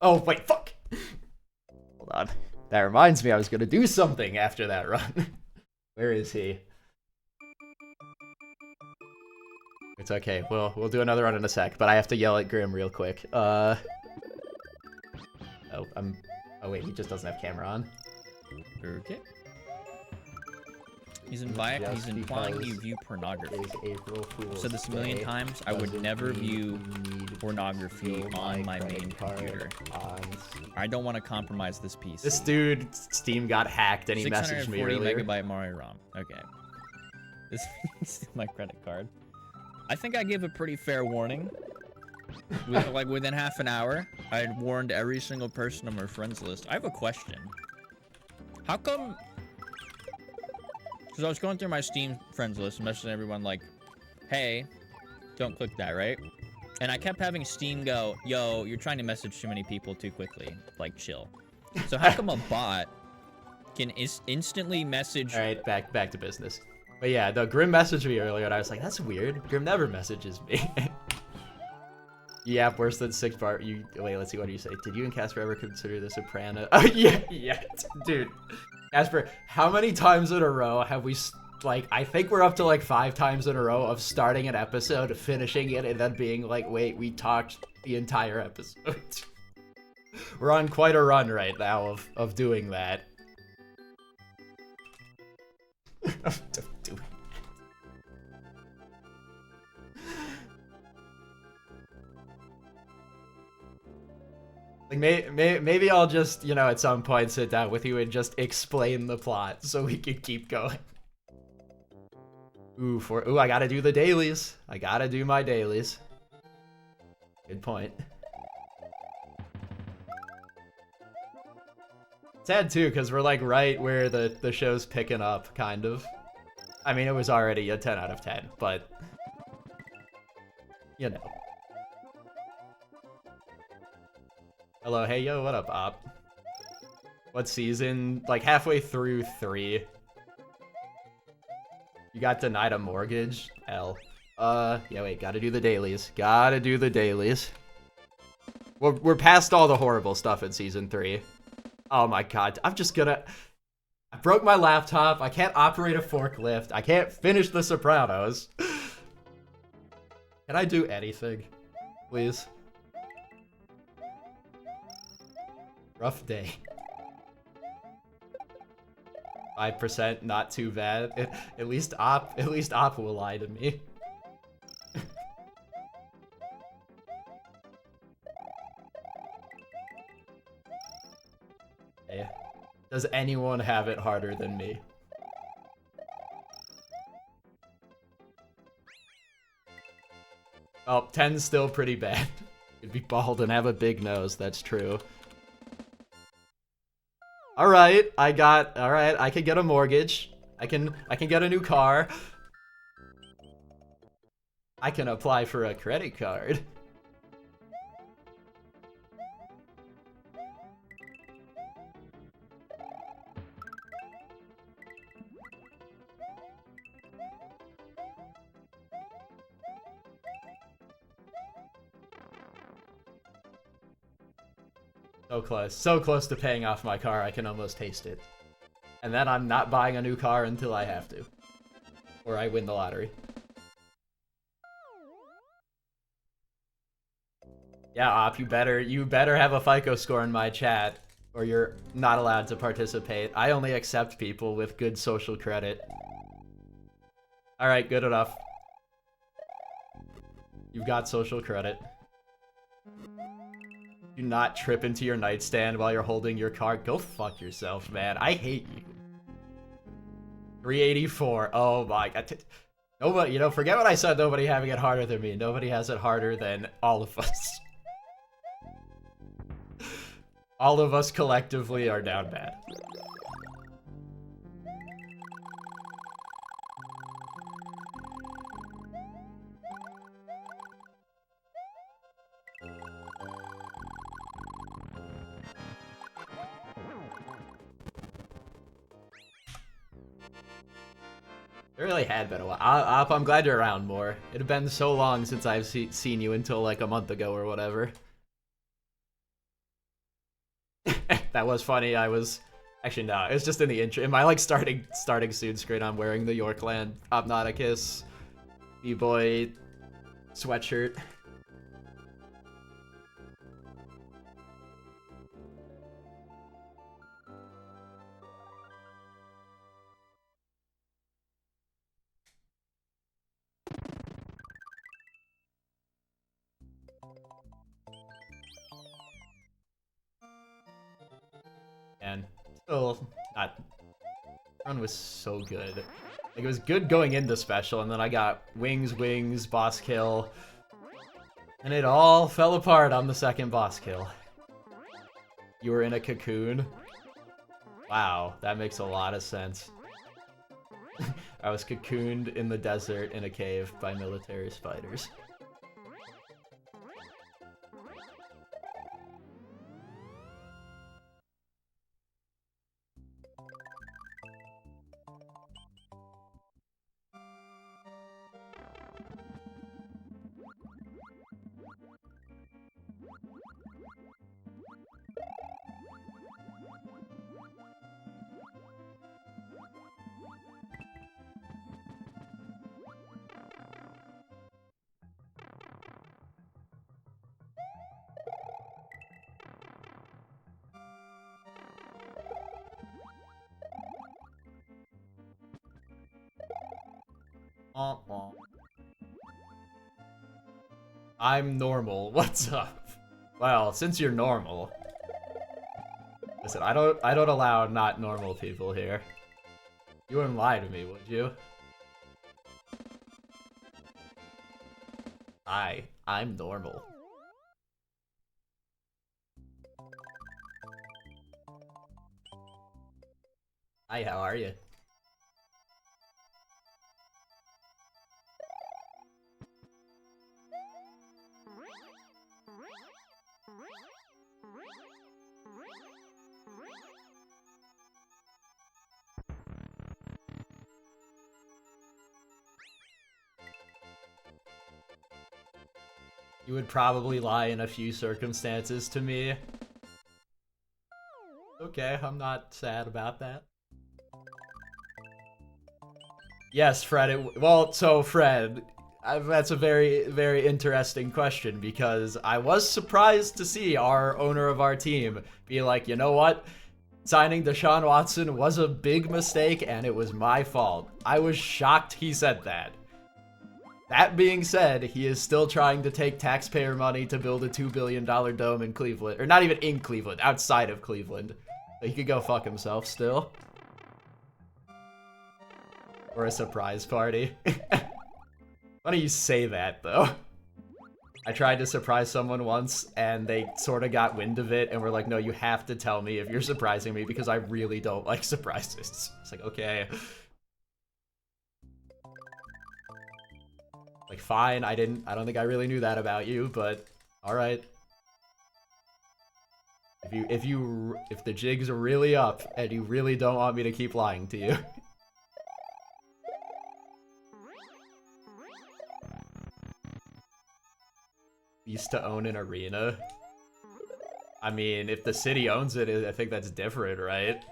Oh, wait, fuck! Hold on. That reminds me I was gonna do something after that run. Where is he? It's okay. We'll do another run in a sec, but I have to yell at Grim real quick. Oh, wait, he just doesn't have camera on. Okay. He's implying you view pornography. Is April Fool's I've said this a million Day times. I would doesn't never mean view you need pornography to on my credit main card computer. on I don't want to compromise this piece. This dude, Steam got hacked and he messaged me 640 earlier. megabyte Mario ROM. Okay. This is my credit card. I think I gave a pretty fair warning. Within half an hour, I had warned every single person on my friends list. I have a question. How come? Because I was going through my Steam friends list, messaging everyone like, "Hey, don't click that," right? And I kept having Steam go, "Yo, you're trying to message too many people too quickly. Like, chill." So how come a bot can instantly message? All right, back to business. But yeah, the Grim messaged me earlier, and I was like, "That's weird. Grim never messages me." Yeah, worse than 6 bar. Wait. Let's see. What do you say? Did you and Casper ever consider the Soprano? Oh yeah, dude. Casper, how many times in a row have we? Like, I think we're up to like 5 times in a row of starting an episode, finishing it, and then being like, "Wait, we talked the entire episode." We're on quite a run right now of doing that. Of doing. Like, maybe I'll just, you know, at some point sit down with you and just explain the plot so we can keep going. Ooh, I gotta do the dailies. I gotta do my dailies. Good point. Sad too, because we're like right where the show's picking up, kind of. I mean, it was already a 10 out of 10, but you know. Hello, hey, yo, what up, Op? What season? Like halfway through 3. You got denied a mortgage? L. Yeah, wait, gotta do the dailies. Gotta do the dailies. We're past all the horrible stuff in season 3. Oh my god, I'm just gonna... I broke my laptop, I can't operate a forklift, I can't finish The Sopranos. Can I do anything? Please? Rough day. 5%, not too bad. At least Op will lie to me. Hey, does anyone have it harder than me? Oh, 10's still pretty bad. You'd be bald and have a big nose, that's true. Alright, I can get a mortgage. I can get a new car. I can apply for a credit card. So close to paying off my car, I can almost taste it. And then I'm not buying a new car until I have to. Or I win the lottery. Yeah, Op, you better have a FICO score in my chat, or you're not allowed to participate. I only accept people with good social credit. Alright, good enough. You've got social credit. Do not trip into your nightstand while you're holding your card. Go fuck yourself, man. I hate you. 384. Oh my god. Nobody, you know, forget what I said, nobody having it harder than me. Nobody has it harder than all of us. All of us collectively are down bad. It really had been a while. Op, I'm glad you're around more. It had been so long since I've seen you until like a month ago or whatever. That was funny. I was... Actually, no. It was just in the intro. In my like starting soon screen, I'm wearing the Yorkland Obnauticus B-Boy sweatshirt. Oh, not. Run was so good. Like, it was good going into special, and then I got wings, boss kill. And it all fell apart on the second boss kill. You were in a cocoon? Wow, that makes a lot of sense. I was cocooned in the desert in a cave by military spiders. I'm normal. What's up? Well, since you're normal. Listen, I don't allow not normal people here. You wouldn't lie to me, would you? I'm normal. Hi, how are you? You would probably lie in a few circumstances to me. Okay, I'm not sad about that. Yes, Fred, well, so Fred, that's a very, very interesting question because I was surprised to see our owner of our team be like, you know what? Signing Deshaun Watson was a big mistake and it was my fault. I was shocked he said that. That being said, he is still trying to take taxpayer money to build a $2 billion dome in Cleveland. Or not even in Cleveland, outside of Cleveland. So he could go fuck himself still. Or a surprise party. Funny you say that, though. I tried to surprise someone once, and they sort of got wind of it, and were like, no, you have to tell me if you're surprising me, because I really don't like surprises. It's like, okay. Like, fine, I don't think I really knew that about you, but alright. If the jigs are really up, and you really don't want me to keep lying to you. Used to own an arena. I mean, if the city owns it, I think that's different, right?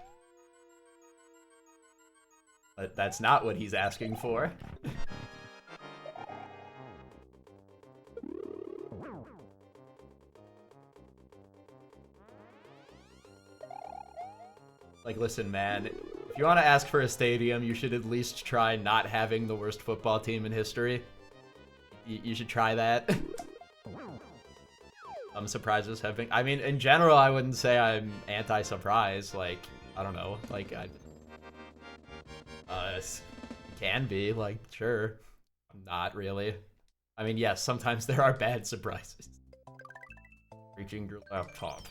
But that's not what he's asking for. Like, listen, man, if you want to ask for a stadium, you should at least try not having the worst football team in history. You should try that. Some surprises have been... I mean, in general, I wouldn't say I'm anti-surprise. Like, I don't know. Like, can be. Like, sure. I'm not really. I mean, yes, sometimes there are bad surprises. Reaching your laptop.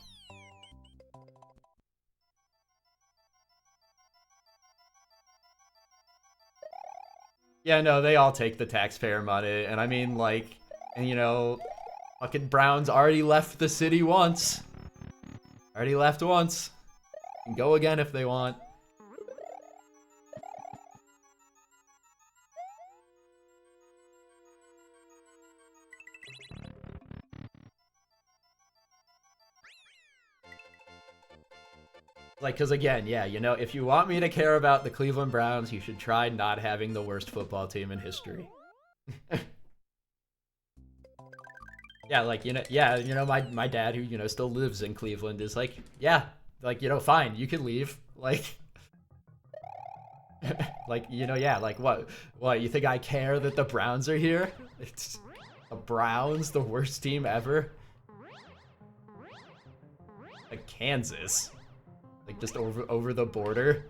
Yeah, no, they all take the taxpayer money, and I mean, like, and you know, fucking Browns already left the city once. Already left once. Can go again if they want. Like, because again, yeah, you know, if you want me to care about the Cleveland Browns, you should try not having the worst football team in history. Yeah, like, you know, yeah, you know, my dad, who, you know, still lives in Cleveland, is like, yeah, like, you know, fine, you can leave. Like, like, you know, yeah, like, what, you think I care that the Browns are here? It's the Browns, the worst team ever? Like, Kansas. Like, just over the border.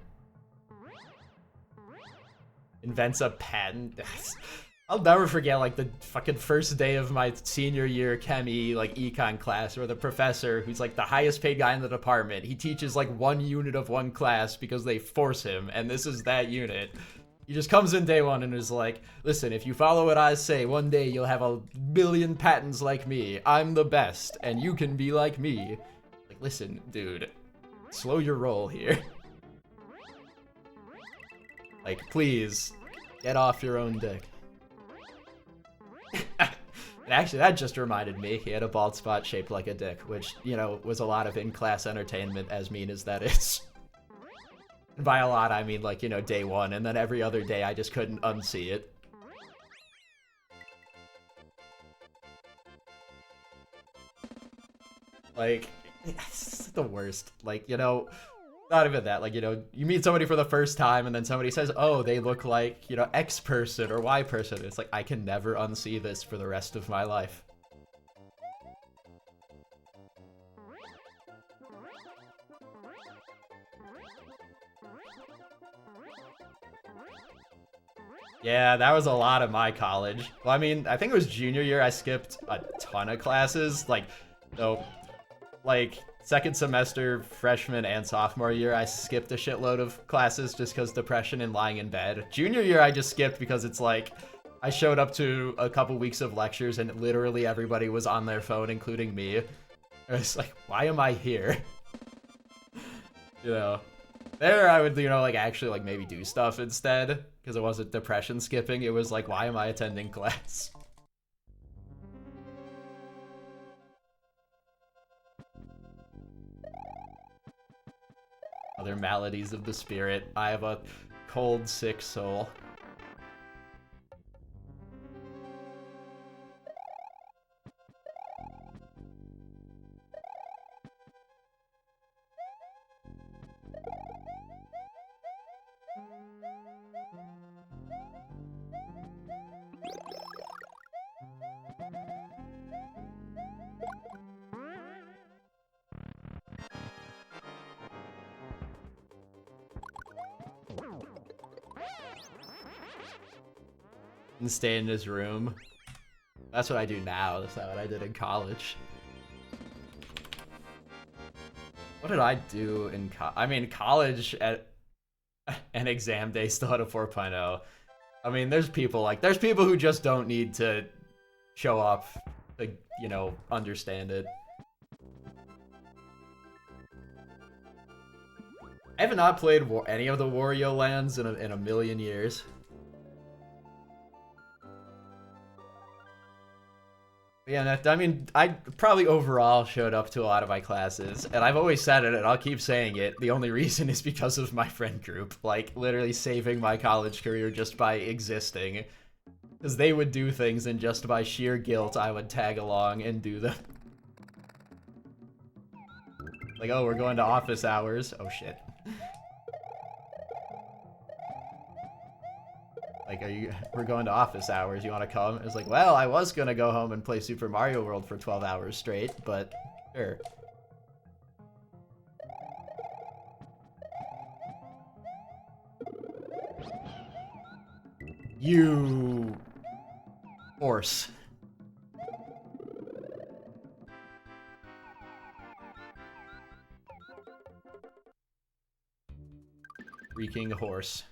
Invents a patent. I'll never forget, like, the fucking first day of my senior year chemi, like, econ class, where the professor, who's, like, the highest paid guy in the department, he teaches, like, one unit of one class because they force him, and this is that unit. He just comes in day one and is like, listen, if you follow what I say, one day you'll have a million patents like me. I'm the best, and you can be like me. Like, listen, dude, slow your roll here. Like, please, get off your own dick. And actually, that just reminded me, he had a bald spot shaped like a dick, which, you know, was a lot of in-class entertainment, as mean as that is. And by a lot, I mean, like, you know, day one, and then every other day I just couldn't unsee it. Like, it's the worst. Like, you know, not even that. Like, you know, you meet somebody for the first time, and then somebody says, oh, they look like, you know, X person or Y person. It's like, I can never unsee this for the rest of my life. Yeah, that was a lot of my college. Well, I mean, I think it was junior year, I skipped a ton of classes. Like, so, like, second semester, freshman and sophomore year, I skipped a shitload of classes just because depression and lying in bed. Junior year, I just skipped because it's like, I showed up to a couple weeks of lectures and literally everybody was on their phone, including me. I was like, why am I here? You know, there I would, you know, like, actually, like, maybe do stuff instead. Because it wasn't depression skipping, it was like, why am I attending class? Other maladies of the spirit. I have a cold, sick soul. And stay in his room. That's what I do now. That's not what I did in college. What did I do in I mean, college at an exam day still had a 4.0. I mean, there's people who just don't need to show up to, you know, understand it. I have not played any of the Wario lands in a million years. Yeah, I mean, I probably overall showed up to a lot of my classes, and I've always said it, and I'll keep saying it, the only reason is because of my friend group, like, literally saving my college career just by existing. Because they would do things, and just by sheer guilt, I would tag along and do them. Like, oh, we're going to office hours. Oh, shit. Like, we're going to office hours, you want to come? It's like, well, I was going to go home and play Super Mario World for 12 hours straight, but sure. You horse. Freaking horse.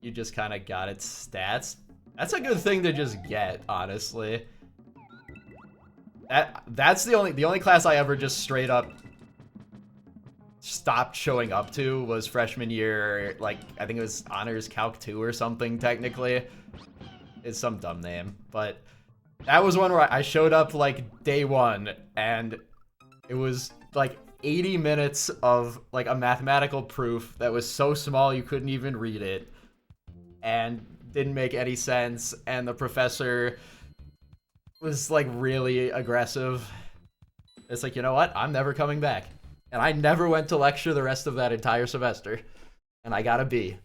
You just kind of got its stats. That's a good thing to just get, honestly. That's the only class I ever just straight up stopped showing up to was freshman year. Like, I think it was Honors Calc 2 or something, technically. It's some dumb name, but that was one where I showed up like day one, and it was like 80 minutes of like a mathematical proof that was so small you couldn't even read it. And didn't make any sense, and the professor was like really aggressive. It's like, you know what? I'm never coming back. And I never went to lecture the rest of that entire semester. And I got a B.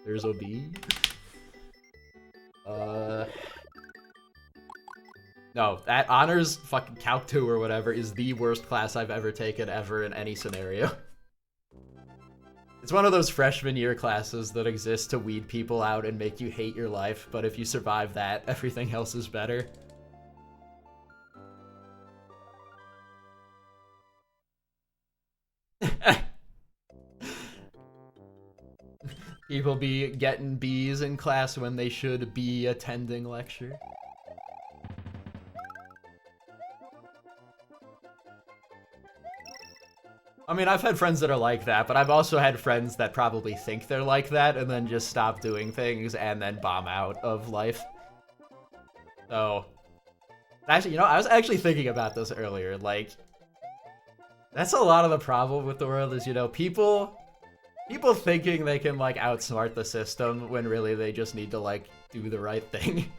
There's a B. No, that honors fucking Calc 2 or whatever is the worst class I've ever taken ever in any scenario. It's one of those freshman year classes that exist to weed people out and make you hate your life, but if you survive that, everything else is better. People be getting B's in class when they should be attending lecture. I mean, I've had friends that are like that, but I've also had friends that probably think they're like that and then just stop doing things and then bomb out of life. So, actually, you know, I was actually thinking about this earlier. Like, that's a lot of the problem with the world is, you know, people thinking they can, like, outsmart the system when really they just need to, like, do the right thing.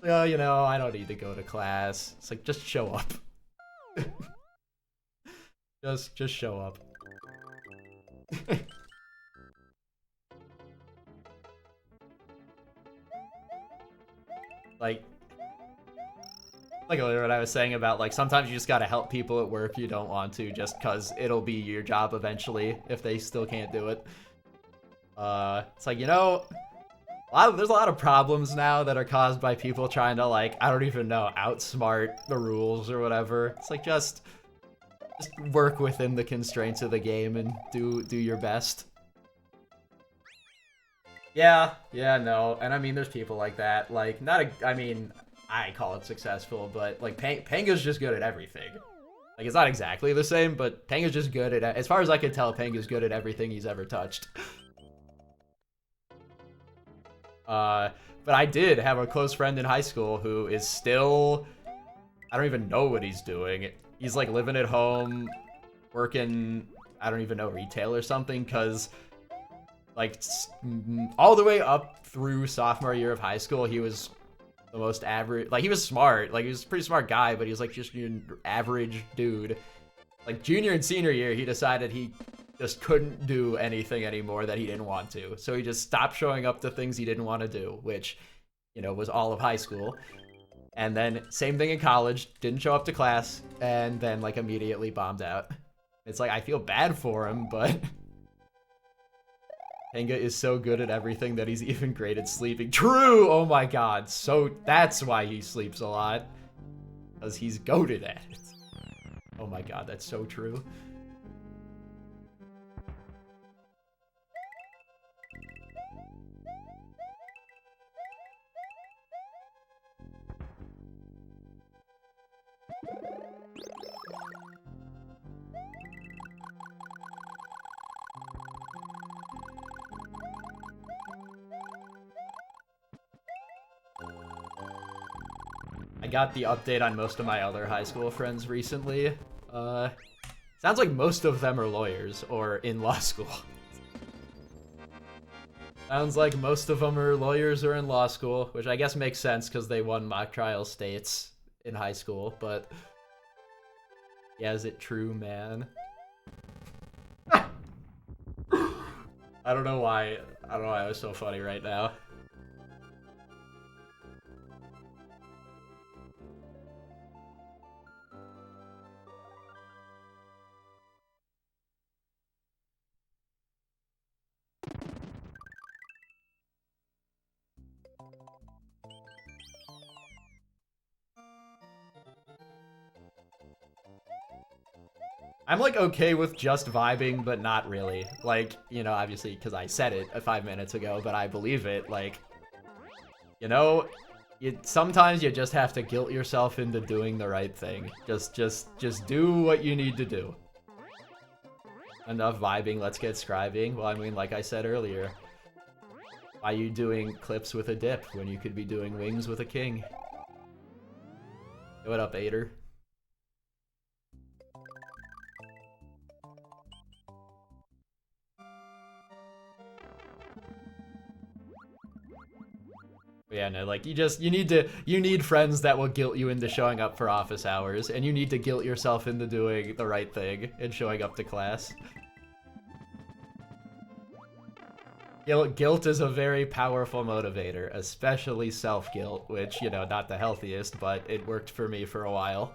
Well, you know, I don't need to go to class. It's like, just show up. Just show up. Like earlier what I was saying about, like, sometimes you just gotta help people at work you don't want to just cause it'll be your job eventually if they still can't do it. It's like, you know, there's a lot of problems now that are caused by people trying to, like, I don't even know, outsmart the rules or whatever. It's like, just work within the constraints of the game and do your best. Yeah, no, and I mean, there's people like that, like, I mean, I call it successful, but, like, Panga's just good at everything. Like, it's not exactly the same, but Panga's just good at, as far as I can tell, Panga's good at everything he's ever touched. But I did have a close friend in high school who is still, I don't even know what he's doing. He's, like, living at home, working, I don't even know, retail or something, because, like, all the way up through sophomore year of high school, he was the most average, like, he was smart, like, he was a pretty smart guy, but he was, like, just an average dude. Like, junior and senior year, he decided he just couldn't do anything anymore that he didn't want to, so he just stopped showing up to things he didn't want to do, which, you know, was all of high school. And then, same thing in college, didn't show up to class, and then, like, immediately bombed out. It's like, I feel bad for him, but Panga is so good at everything that he's even great at sleeping. True! Oh my god, so that's why he sleeps a lot. Because he's goated at it. Oh my god, that's so true. I got the update on most of my other high school friends recently. Sounds like most of them are lawyers or in law school. Sounds like most of them are lawyers or in law school, which I guess makes sense because they won mock trial states in high school, but yeah, is it true, man? I don't know why it was so funny right now. I'm, like, okay with just vibing, but not really. Like, you know, obviously, because I said it 5 minutes ago, but I believe it. Like, you know, sometimes you just have to guilt yourself into doing the right thing. Just do what you need to do. Enough vibing, let's get scribing. Well, I mean, like I said earlier, why are you doing clips with a dip when you could be doing wings with a king? Hey, what up, Ader? Yeah, no, like, you need friends that will guilt you into showing up for office hours, and you need to guilt yourself into doing the right thing and showing up to class. Guilt is a very powerful motivator, especially self-guilt, which, you know, not the healthiest, but it worked for me for a while.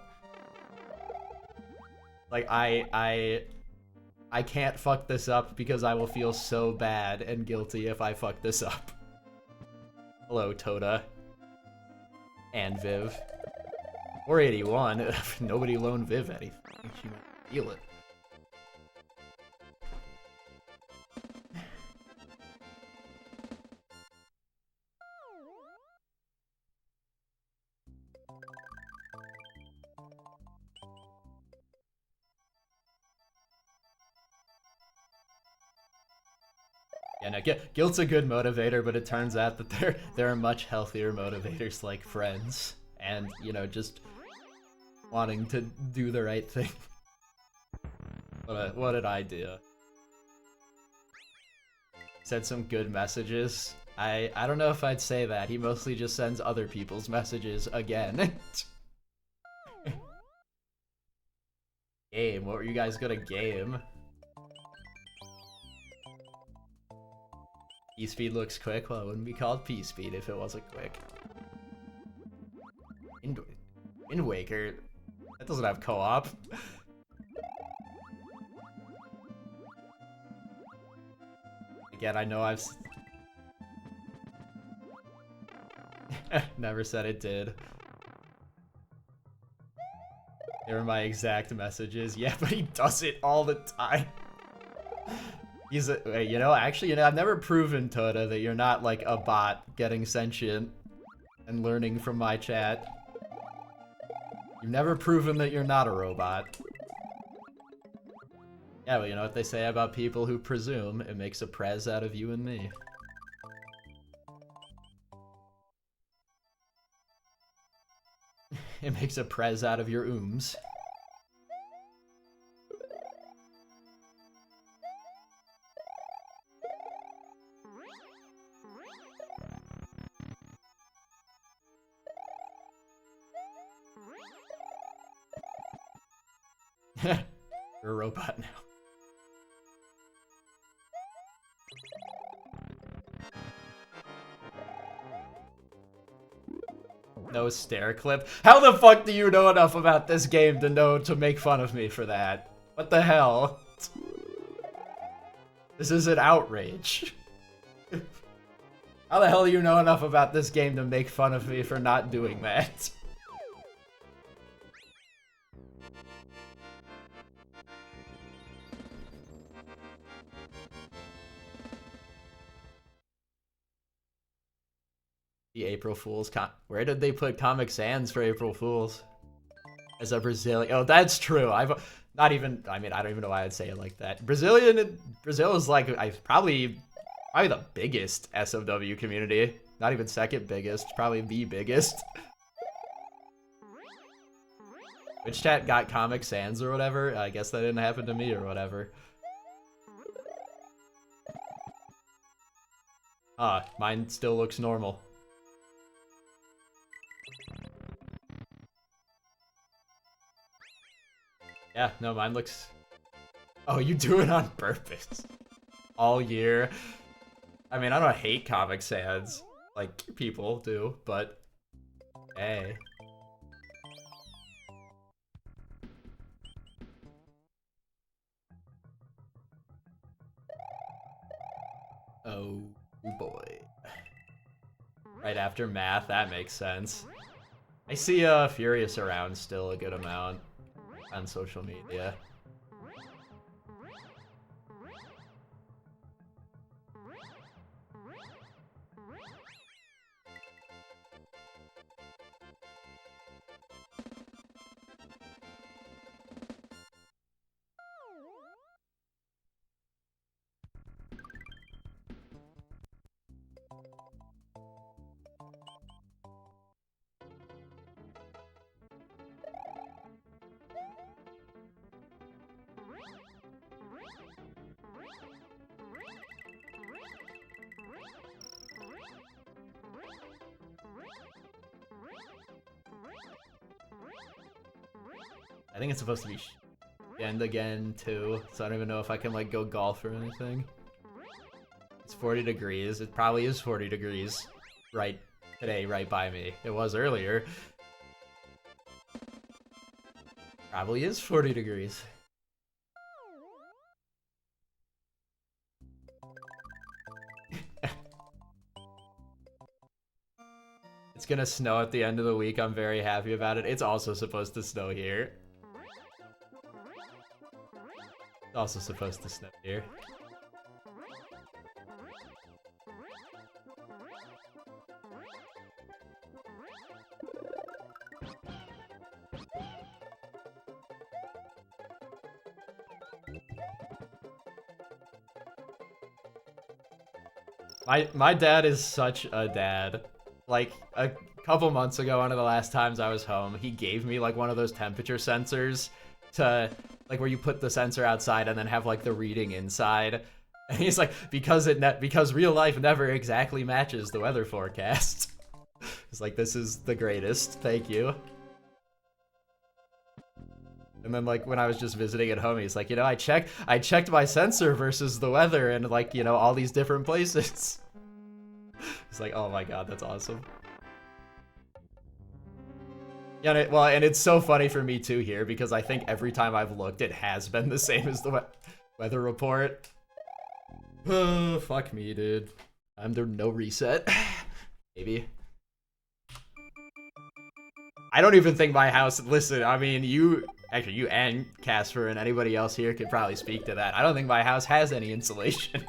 Like, I can't fuck this up because I will feel so bad and guilty if I fuck this up. Hello, Toda. And Viv. Or 81. Nobody loaned Viv anything. She might feel it. Yeah, no, guilt's a good motivator, but it turns out that there are much healthier motivators like friends and, you know, just wanting to do the right thing. What an idea. Said some good messages. I don't know if I'd say that. He mostly just sends other people's messages again. Game, what were you guys gonna game? P-Speed looks quick. Well, it wouldn't be called P-Speed if it wasn't quick. Wind Waker? That doesn't have co-op. Again, I know I've... Never said it did. They were my exact messages. Yeah, but he does it all the time. He's a, you know, actually, you know, I've never proven, Toda, that you're not like a bot getting sentient and learning from my chat. You've never proven that you're not a robot. Yeah, well, you know what they say about people who presume? It makes a prez out of you and me. It makes a prez out of your ooms. You're a robot now. No stare clip. How the fuck do you know enough about this game to know to make fun of me for that? What the hell? This is an outrage. How the hell do you know enough about this game to make fun of me for not doing that? The April Fools where did they put Comic Sans for April Fools? As a Brazilian, oh, that's true. I've not even. I mean, I don't even know why I'd say it like that. Brazil is like probably the biggest SOW community. Not even second biggest, probably the biggest. Which chat got Comic Sans or whatever? I guess that didn't happen to me or whatever. Mine still looks normal. Yeah, no, mine looks... Oh, you do it on purpose. All year. I mean, I don't hate Comic Sans, like people do, but... Hey. Oh, boy. Right after math, that makes sense. I see Furious around still a good amount on social media. I think it's supposed to be end again too, so I don't even know if I can like go golf or anything. It's 40 degrees. It probably is 40 degrees right today, right by me. It was earlier. Probably is 40 degrees. It's gonna snow at the end of the week. I'm very happy about it. It's also supposed to snow here. It's also supposed to snow here. My dad is such a dad. Like, a couple months ago, one of the last times I was home, he gave me, like, one of those temperature sensors to, like, where you put the sensor outside and then have, like, the reading inside. And he's like, because real life never exactly matches the weather forecast. It's like, this is the greatest. Thank you. And then, like, when I was just visiting at home, he's like, you know, I checked my sensor versus the weather and, like, you know, all these different places. It's like, oh my god, that's awesome. Yeah, and it's so funny for me too here, because I think every time I've looked, it has been the same as the weather report. Oh, fuck me, dude. I'm there, no reset. Maybe. I don't even think my house, listen, I mean, you and Casper and anybody else here could probably speak to that. I don't think my house has any insulation.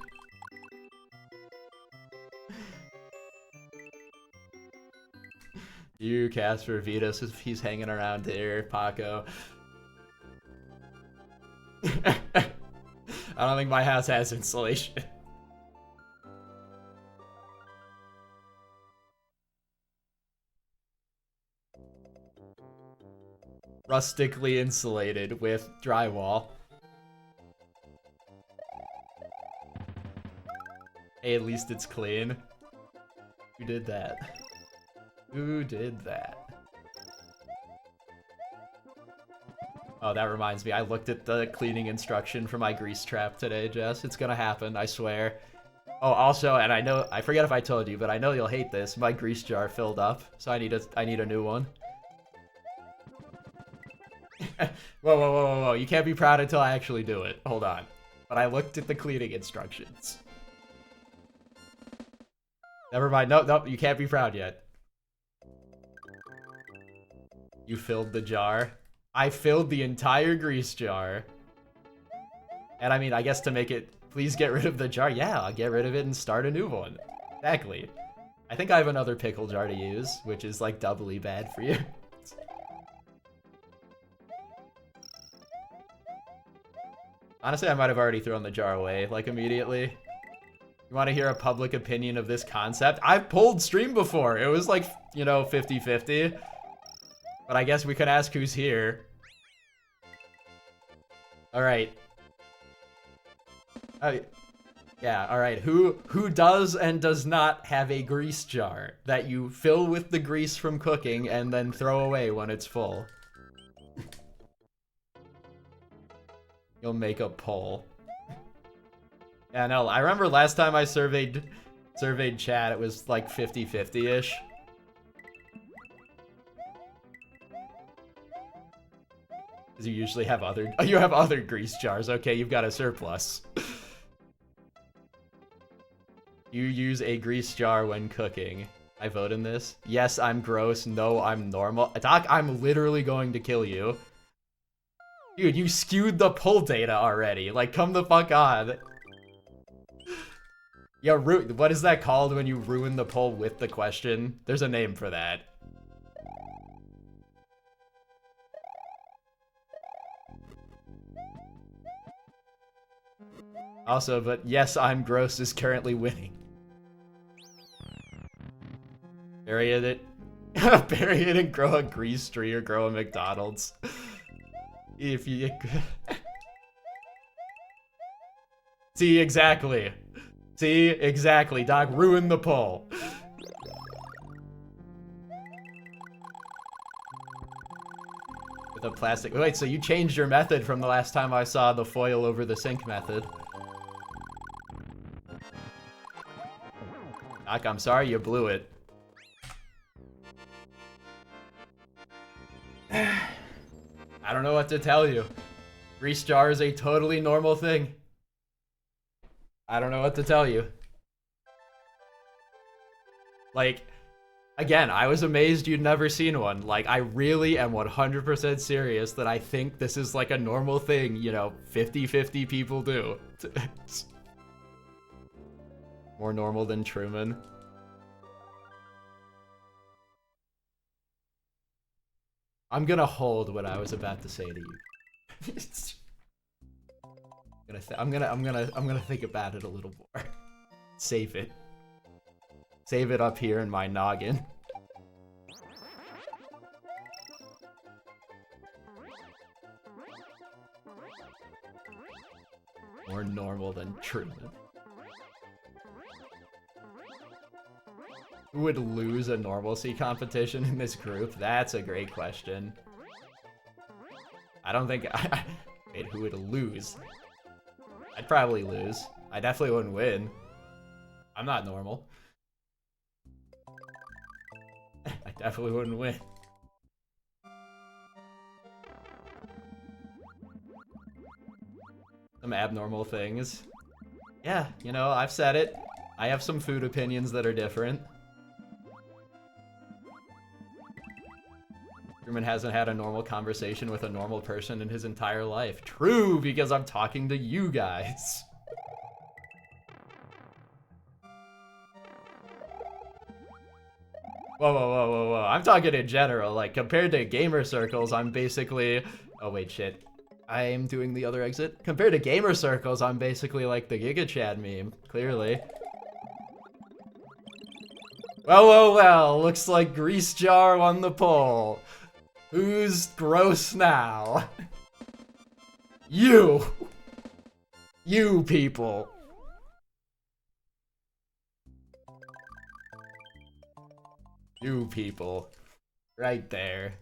You, Casper, Vitos, if he's hanging around here, Paco. I don't think my house has insulation. Rustically insulated with drywall. Hey, at least it's clean. Who did that? Who did that? Oh, that reminds me. I looked at the cleaning instruction for my grease trap today, Jess. It's gonna happen, I swear. Oh, also, and I forget if I told you, but I know you'll hate this. My grease jar filled up, so I need a new one. Whoa. You can't be proud until I actually do it. Hold on. But I looked at the cleaning instructions. Never mind. Nope, you can't be proud yet. You filled the jar. I filled the entire grease jar. And I mean, I guess to make it, please get rid of the jar. Yeah, I'll get rid of it and start a new one. Exactly. I think I have another pickle jar to use, which is like doubly bad for you. Honestly, I might have already thrown the jar away, like, immediately. You want to hear a public opinion of this concept? I've pulled stream before. It was like, you know, 50-50. But I guess we could ask who's here. Alright. Yeah, alright. Who does and does not have a grease jar that you fill with the grease from cooking and then throw away when it's full? You'll make a poll. Yeah, no, I remember last time I surveyed chat, it was like 50-50-ish. Because you usually have other grease jars. Okay, you've got a surplus. You use a grease jar when cooking. I vote in this. Yes, I'm gross. No, I'm normal. Doc, I'm literally going to kill you. Dude, you skewed the poll data already. Like, come the fuck on. Yo, what is that called when you ruin the poll with the question? There's a name for that. Also, but yes, I'm gross is currently winning. Bury it. Bury it and grow a grease tree or grow a McDonald's. If you... See, exactly. See, exactly. Doc, ruin the poll. With a plastic... Wait, so you changed your method from the last time I saw the foil over the sink method. Doc, I'm sorry you blew it. I don't know what to tell you. Grease jar is a totally normal thing. I don't know what to tell you. Like, again, I was amazed you'd never seen one. Like, I really am 100% serious that I think this is like a normal thing, you know, 50-50 people do. More normal than Truman. I'm gonna hold what I was about to say to you. I'm gonna think about it a little more. Save it. Save it up here in my noggin. More normal than Truman. Who would lose a normalcy competition in this group? That's a great question. I don't think wait, who would lose? I'd probably lose. I definitely wouldn't win. I'm not normal. I definitely wouldn't win. Some abnormal things. Yeah, you know, I've said it. I have some food opinions that are different. Truman hasn't had a normal conversation with a normal person in his entire life. True, because I'm talking to you guys. Whoa, whoa, whoa, whoa, whoa. I'm talking in general. Like, compared to gamer circles, I'm basically... Oh, wait, shit. I'm doing the other exit. Compared to gamer circles, I'm basically like the Giga Chad meme, clearly. Well, well, well. Looks like Grease Jar won the poll. Who's gross now? You! You people! You people. Right there.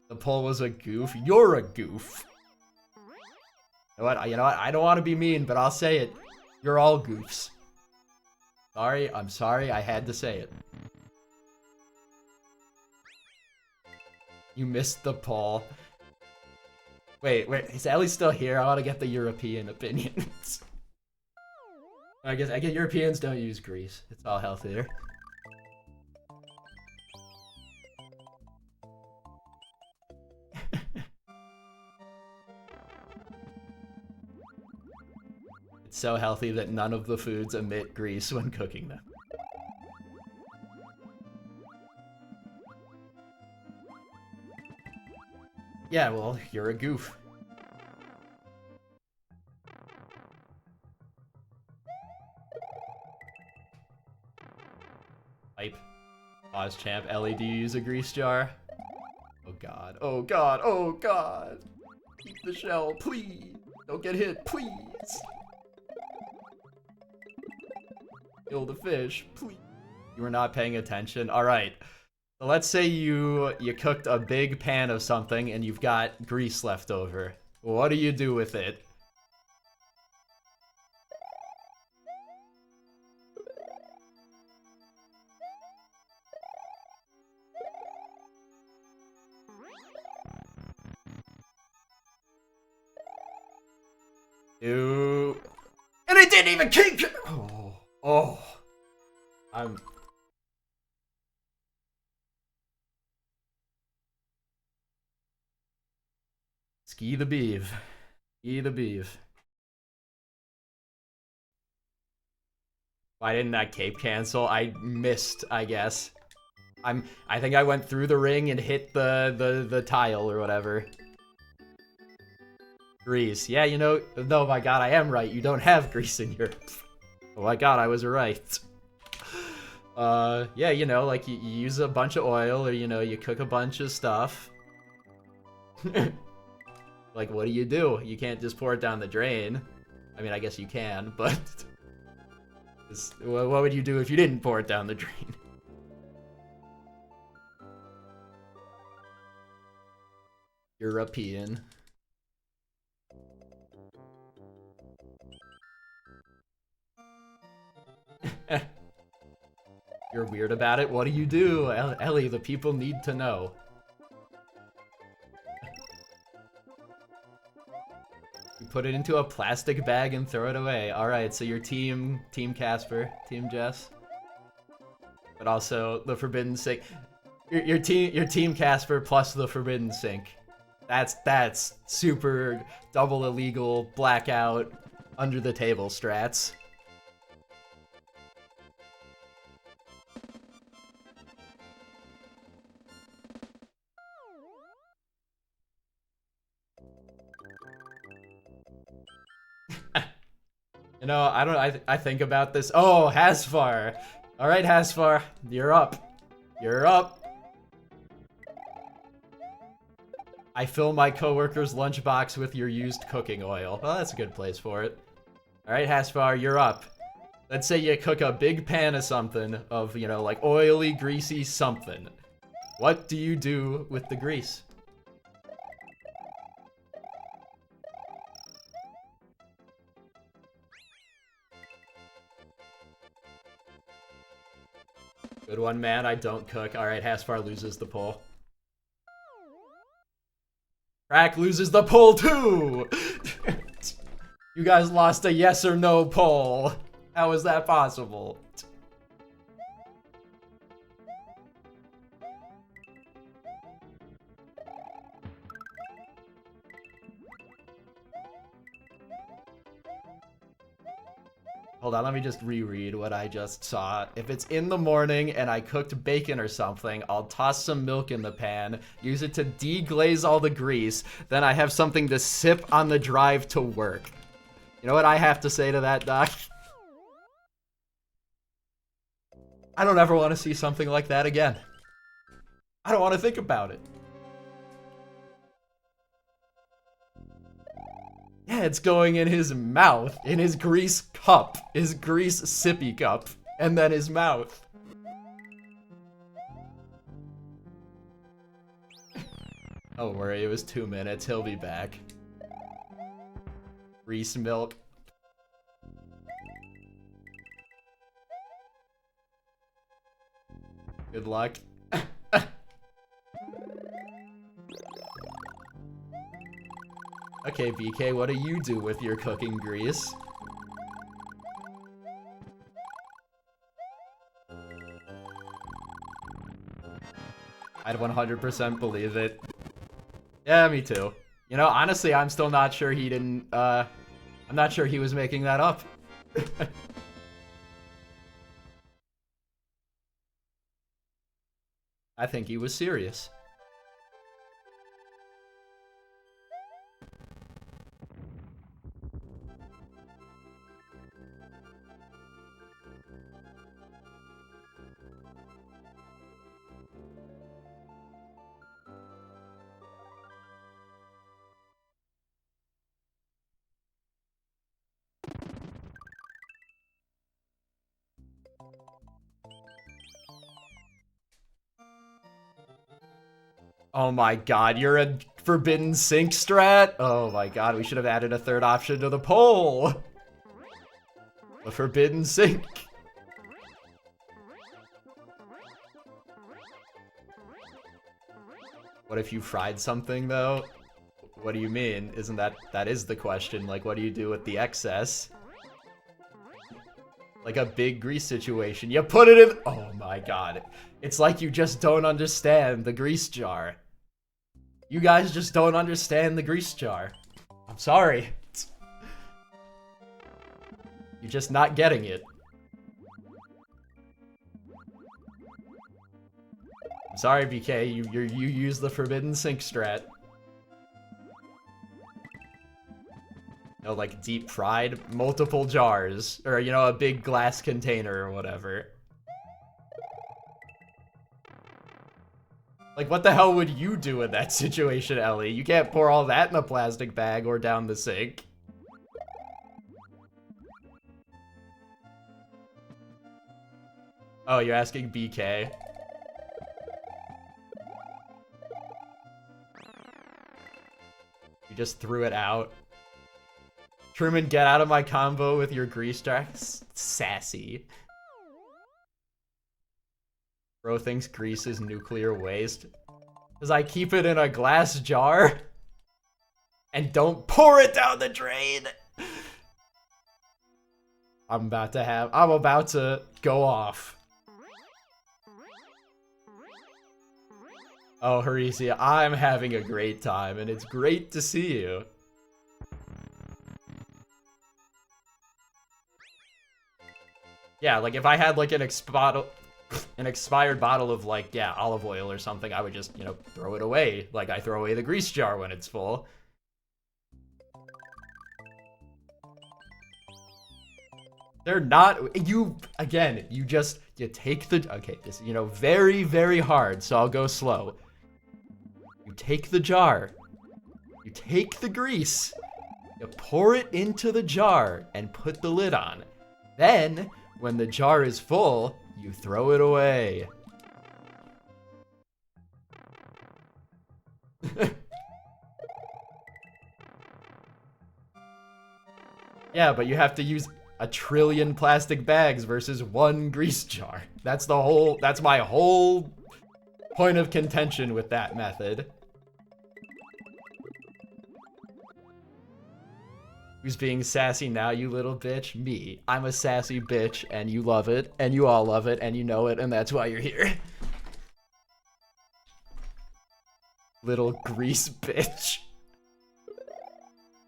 The poll was a goof. You're a goof. You know what? You know what? I don't want to be mean, but I'll say it. You're all goofs. Sorry, I'm sorry, I had to say it. You missed the poll. Wait, is Ellie still here? I want to get the European opinions. I guess Europeans don't use grease. It's all healthier. It's so healthy that none of the foods emit grease when cooking them. Yeah, well, you're a goof. Pipe. Pause champ. Ellie, do you use a grease jar? Oh god. Oh god. Oh god. Keep the shell, please. Don't get hit, please. Kill the fish, please. You were not paying attention. All right. So let's say you cooked a big pan of something and you've got grease left over. What do you do with it? Ew. And it didn't even kick. Oh. I'm... Ski the beef. Ski the beef. Why didn't that cape cancel? I missed, I guess. I think I went through the ring and hit the tile or whatever. Grease. Yeah, you know, no, my god, I am right. You don't have grease in Europe. Oh my god, I was right. Yeah, you know, like you use a bunch of oil or, you know, you cook a bunch of stuff. Like, what do? You can't just pour it down the drain. I mean, I guess you can, but... what would you do if you didn't pour it down the drain? European. You're weird about it. What do you do? Ellie, the people need to know. You put it into a plastic bag and throw it away. Alright, so your Team Casper, Team Jess. But also the Forbidden Sink. Your team Casper plus the Forbidden Sink. That's super double illegal, blackout, under the table strats. You know, I think about this. Oh, Hasfar. All right, Hasfar, you're up. You're up. I fill my coworker's lunchbox with your used cooking oil. Well, that's a good place for it. All right, Hasfar, you're up. Let's say you cook a big pan of something, of, you know, like oily, greasy something. What do you do with the grease? Good one, man. I don't cook. All right, Hasfar loses the poll. Crack loses the poll too! You guys lost a yes or no poll. How is that possible? Hold on, let me just reread what I just saw. If it's in the morning and I cooked bacon or something, I'll toss some milk in the pan, use it to deglaze all the grease, then I have something to sip on the drive to work. You know what I have to say to that, Doc? I don't ever want to see something like that again. I don't want to think about it. Yeah, it's going in his mouth, in his grease cup, his grease sippy cup, and then his mouth. Don't worry, it was 2 minutes, he'll be back. Grease milk. Good luck. Okay, BK, what do you do with your cooking grease? I'd 100% believe it. Yeah, me too. You know, honestly, I'm still not sure he didn't, I'm not sure he was making that up. I think he was serious. Oh my god, you're a Forbidden Sink strat? Oh my god, we should have added a third option to the poll! The Forbidden Sink. What if you fried something, though? What do you mean? Isn't that is the question. Like, what do you do with the excess? Like a big grease situation. You put it in— oh my god. It's like you just don't understand the grease jar. You guys just don't understand the grease jar. I'm sorry. You're just not getting it. I'm sorry, BK. You use the Forbidden Sink strat. You know, like deep fried, multiple jars, or you know, a big glass container or whatever. Like, what the hell would you do in that situation, Ellie? You can't pour all that in a plastic bag or down the sink. Oh, you're asking BK? You just threw it out. Truman, get out of my combo with your grease jar. Sassy. Bro thinks grease is nuclear waste. Because I keep it in a glass jar and don't pour it down the drain. I'm about to go off. Oh, Haricia, I'm having a great time, and it's great to see you. Yeah, like if I had like an expired bottle of like, yeah, olive oil or something, I would just, you know, throw it away. Like I throw away the grease jar when it's full. They're not, you take the, okay, this, you know, very, very hard, so I'll go slow. You take the jar, you take the grease, you pour it into the jar and put the lid on. Then, when the jar is full, you throw it away. Yeah, but you have to use 1 trillion plastic bags versus 1 grease jar. That's my whole point of contention with that method. Who's being sassy now, you little bitch? Me. I'm a sassy bitch, and you love it, and you all love it, and you know it, and that's why you're here. Little grease bitch.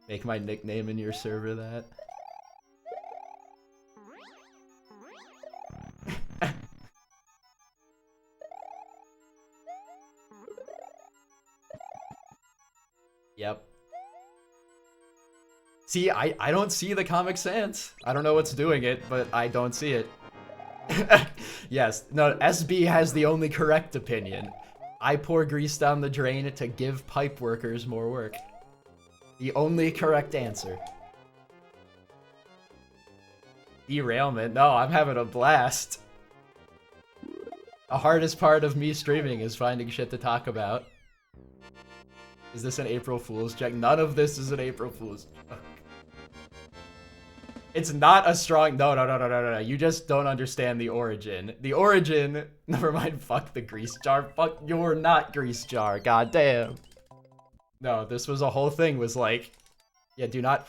Make my nickname in your server that. Yep. See, I don't see the Comic Sans. I don't know what's doing it, but I don't see it. Yes, no, SB has the only correct opinion. I pour grease down the drain to give pipe workers more work. The only correct answer. Derailment? No, I'm having a blast. The hardest part of me streaming is finding shit to talk about. Is this an April Fool's joke? None of this is an April Fool's joke. It's not a strong... No. You just don't understand the origin. The origin... Never mind, fuck the grease jar. Fuck, you're not grease jar. God damn. No, this was a whole thing, was like... Yeah, do not...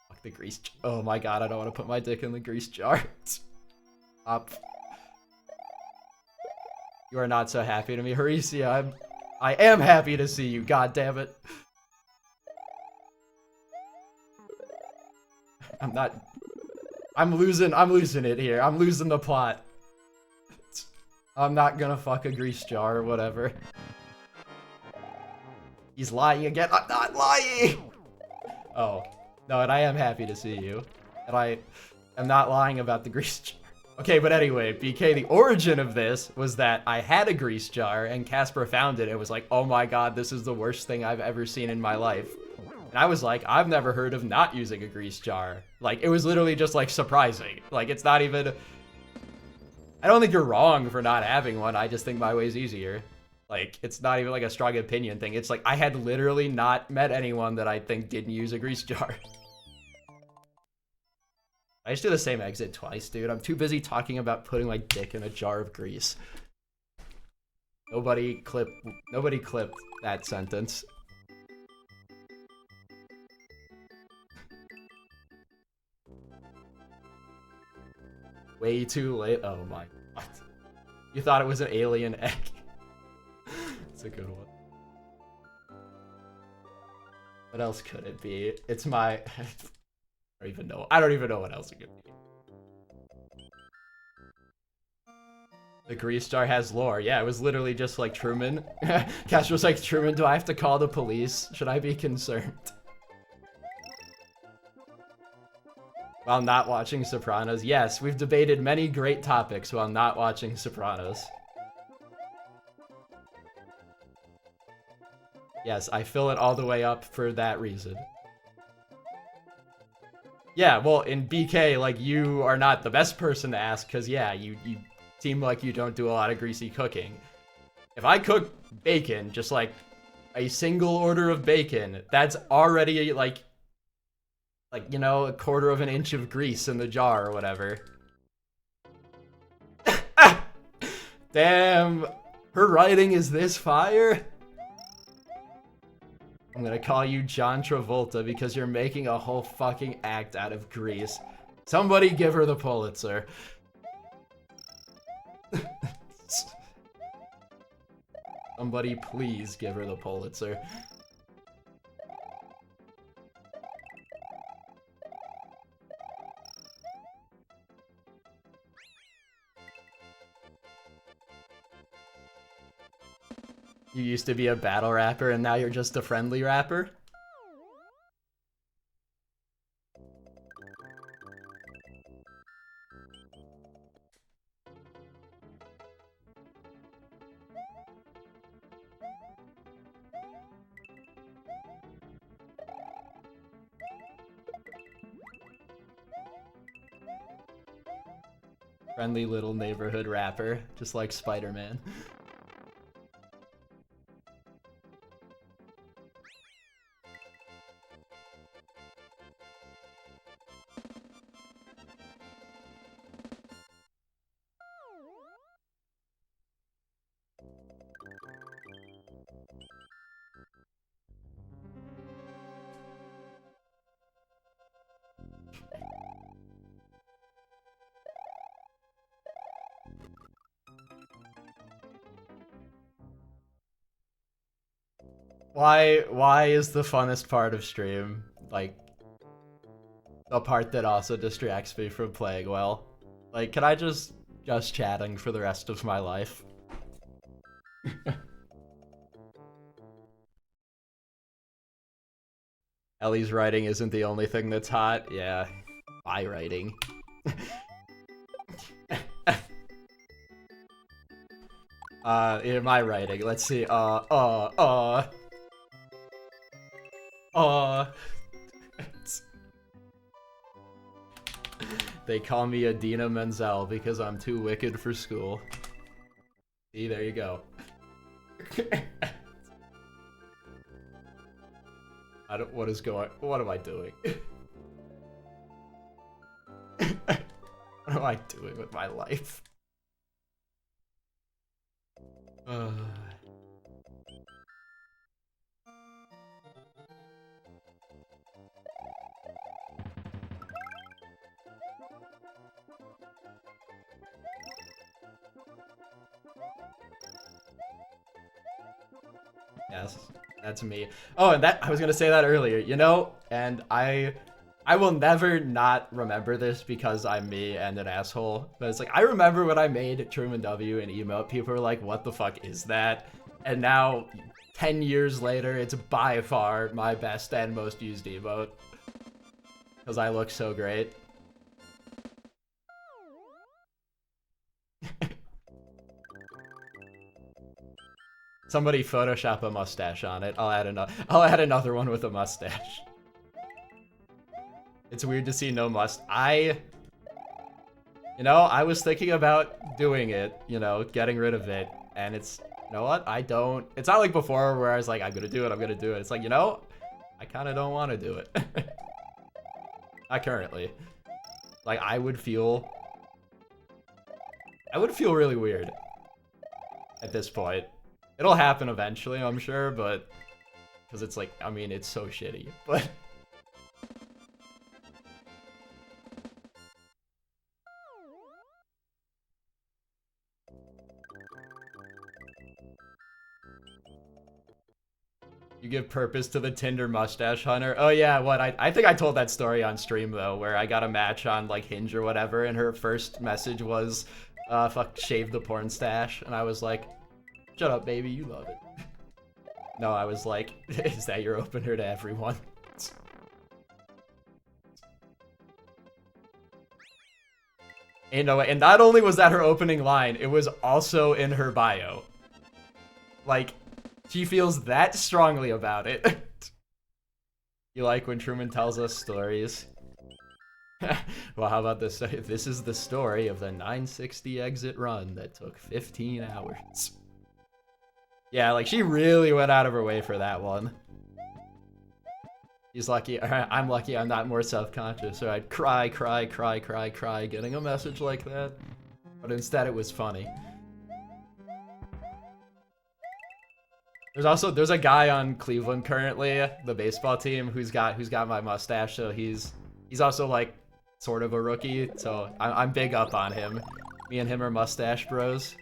Fuck the grease jar. Oh my god, I don't want to put my dick in the grease jar. Up. You are not so happy to me. Haricia, I am happy to see you, god damn it. I'm losing it here. I'm losing the plot. I'm not gonna fuck a grease jar or whatever. He's lying again. I'm not lying! Oh. No, and I am happy to see you. And I am not lying about the grease jar. Okay, but anyway, BK, the origin of this was that I had a grease jar and Casper found it and was like, oh my god, this is the worst thing I've ever seen in my life. And I was like, I've never heard of not using a grease jar. Like, it was literally just like surprising. Like, it's not even... I don't think you're wrong for not having one, I just think my way's easier. Like, it's not even like a strong opinion thing. It's like, I had literally not met anyone that I think didn't use a grease jar. I just do the same exit twice, dude. I'm too busy talking about putting my dick in a jar of grease. Nobody clipped that sentence. Way too late. Oh my god. You thought it was an alien egg. It's a good one. What else could it be? It's my... I don't even know what else it could be. The grease jar has lore. Yeah, it was literally just like Truman. Cash was like, Truman, do I have to call the police? Should I be concerned? While not watching Sopranos. Yes, we've debated many great topics while not watching Sopranos. Yes, I fill it all the way up for that reason. Yeah, well, in BK, like, you are not the best person to ask, because, yeah, you seem like you don't do a lot of greasy cooking. If I cook bacon, just, like, a single order of bacon, that's already, like, you know, 1/4 of an inch of grease in the jar or whatever. Damn, her writing is this fire? I'm gonna call you John Travolta because you're making a whole fucking act out of Grease. Somebody give her the Pulitzer. Somebody please give her the Pulitzer. You used to be a battle rapper and now you're just a friendly rapper? Friendly little neighborhood rapper, just like Spider-Man. Why is the funnest part of stream, like, the part that also distracts me from playing well? Like, can I just chatting for the rest of my life? Ellie's writing isn't the only thing that's hot. Yeah, my writing. In my writing, let's see, They call me Adina Menzel because I'm too wicked for school. See, there you go. What am I doing? What am I doing with my life? Yes, that's me. Oh, and I was gonna say that earlier, you know, and I will never not remember this because I'm me and an asshole, but it's like, I remember when I made Truman W an emote, people were like, what the fuck is that? And now, 10 years later, it's by far my best and most used emote. Because I look so great. Somebody Photoshop a mustache on it. I'll add another one with a mustache. It's weird to see no I was thinking about doing it, getting rid of it, and it's, you know what, it's not like before where I was like, I'm gonna do it. It's like, I kind of don't want to do it. Not currently. Like, I would feel really weird at this point. It'll happen eventually, I'm sure, but because it's like, I mean, it's so shitty, but you give purpose to the Tinder mustache hunter. Oh yeah, what? I think I told that story on stream though, where I got a match on like Hinge or whatever, and her first message was, fuck, shave the porn stash, and I was like, shut up, baby, you love it. No, I was like, is that your opener to everyone? And no, and not only was that her opening line, it was also in her bio. Like, she feels that strongly about it. You like when Truman tells us stories? Well, how about this? This is the story of the 960 exit run that took 15 hours. Yeah, like, she really went out of her way for that one. He's lucky, I'm lucky I'm not more self-conscious, or I'd cry getting a message like that. But instead it was funny. There's a guy on Cleveland currently, the baseball team, who's got my mustache, so he's also like sort of a rookie, so I'm big up on him. Me and him are mustache bros.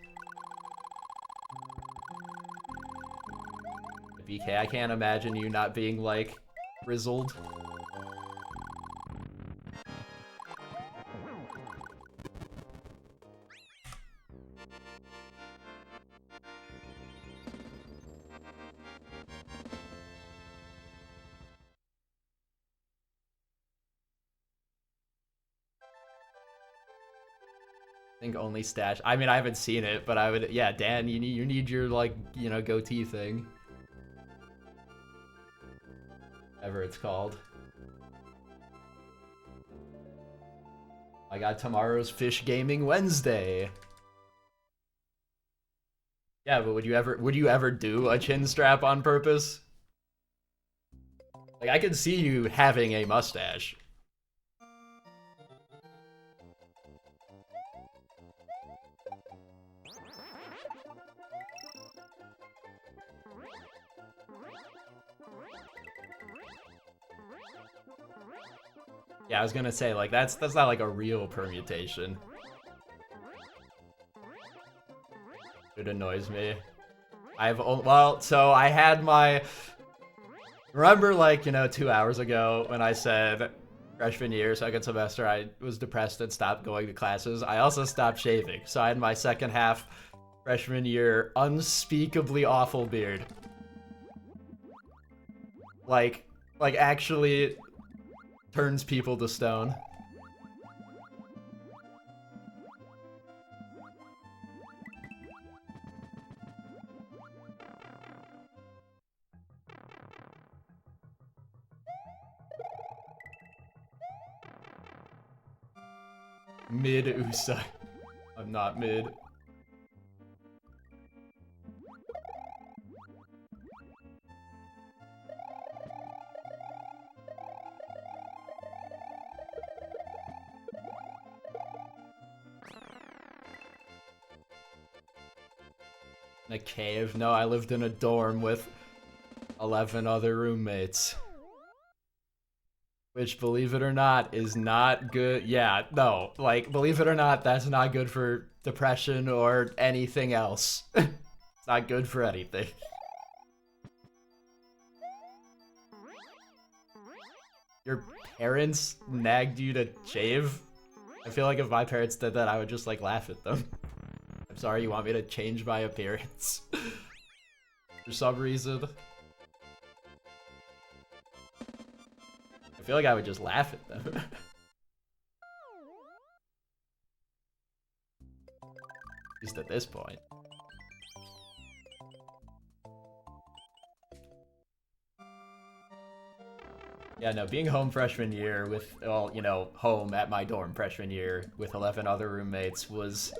BK, I can't imagine you not being like grizzled. I think only stash. I mean, I haven't seen it, but I would. Yeah, Dan, you need your like goatee thing. Whatever it's called. I got tomorrow's Fish Gaming Wednesday. Yeah, but would you ever do a chin strap on purpose? Like, I could see you having a mustache. Yeah, I was gonna say, like, that's not like a real permutation. It annoys me. So I had my... Remember, like, 2 hours ago when I said freshman year, second semester, I was depressed and stopped going to classes? I also stopped shaving, so I had my second half freshman year unspeakably awful beard. Like actually turns people to stone. Mid Usa. I'm not mid. In a cave? No, I lived in a dorm with 11 other roommates. Which, believe it or not, is not good. Yeah, no, like, believe it or not, that's not good for depression or anything else. It's not good for anything. Your parents nagged you to shave? I feel like if my parents did that, I would just, like, laugh at them. I'm sorry, you want me to change my appearance? For some reason. I feel like I would just laugh at them. At least at this point. Yeah, no, being home freshman year with, well, home at my dorm freshman year with 11 other roommates was...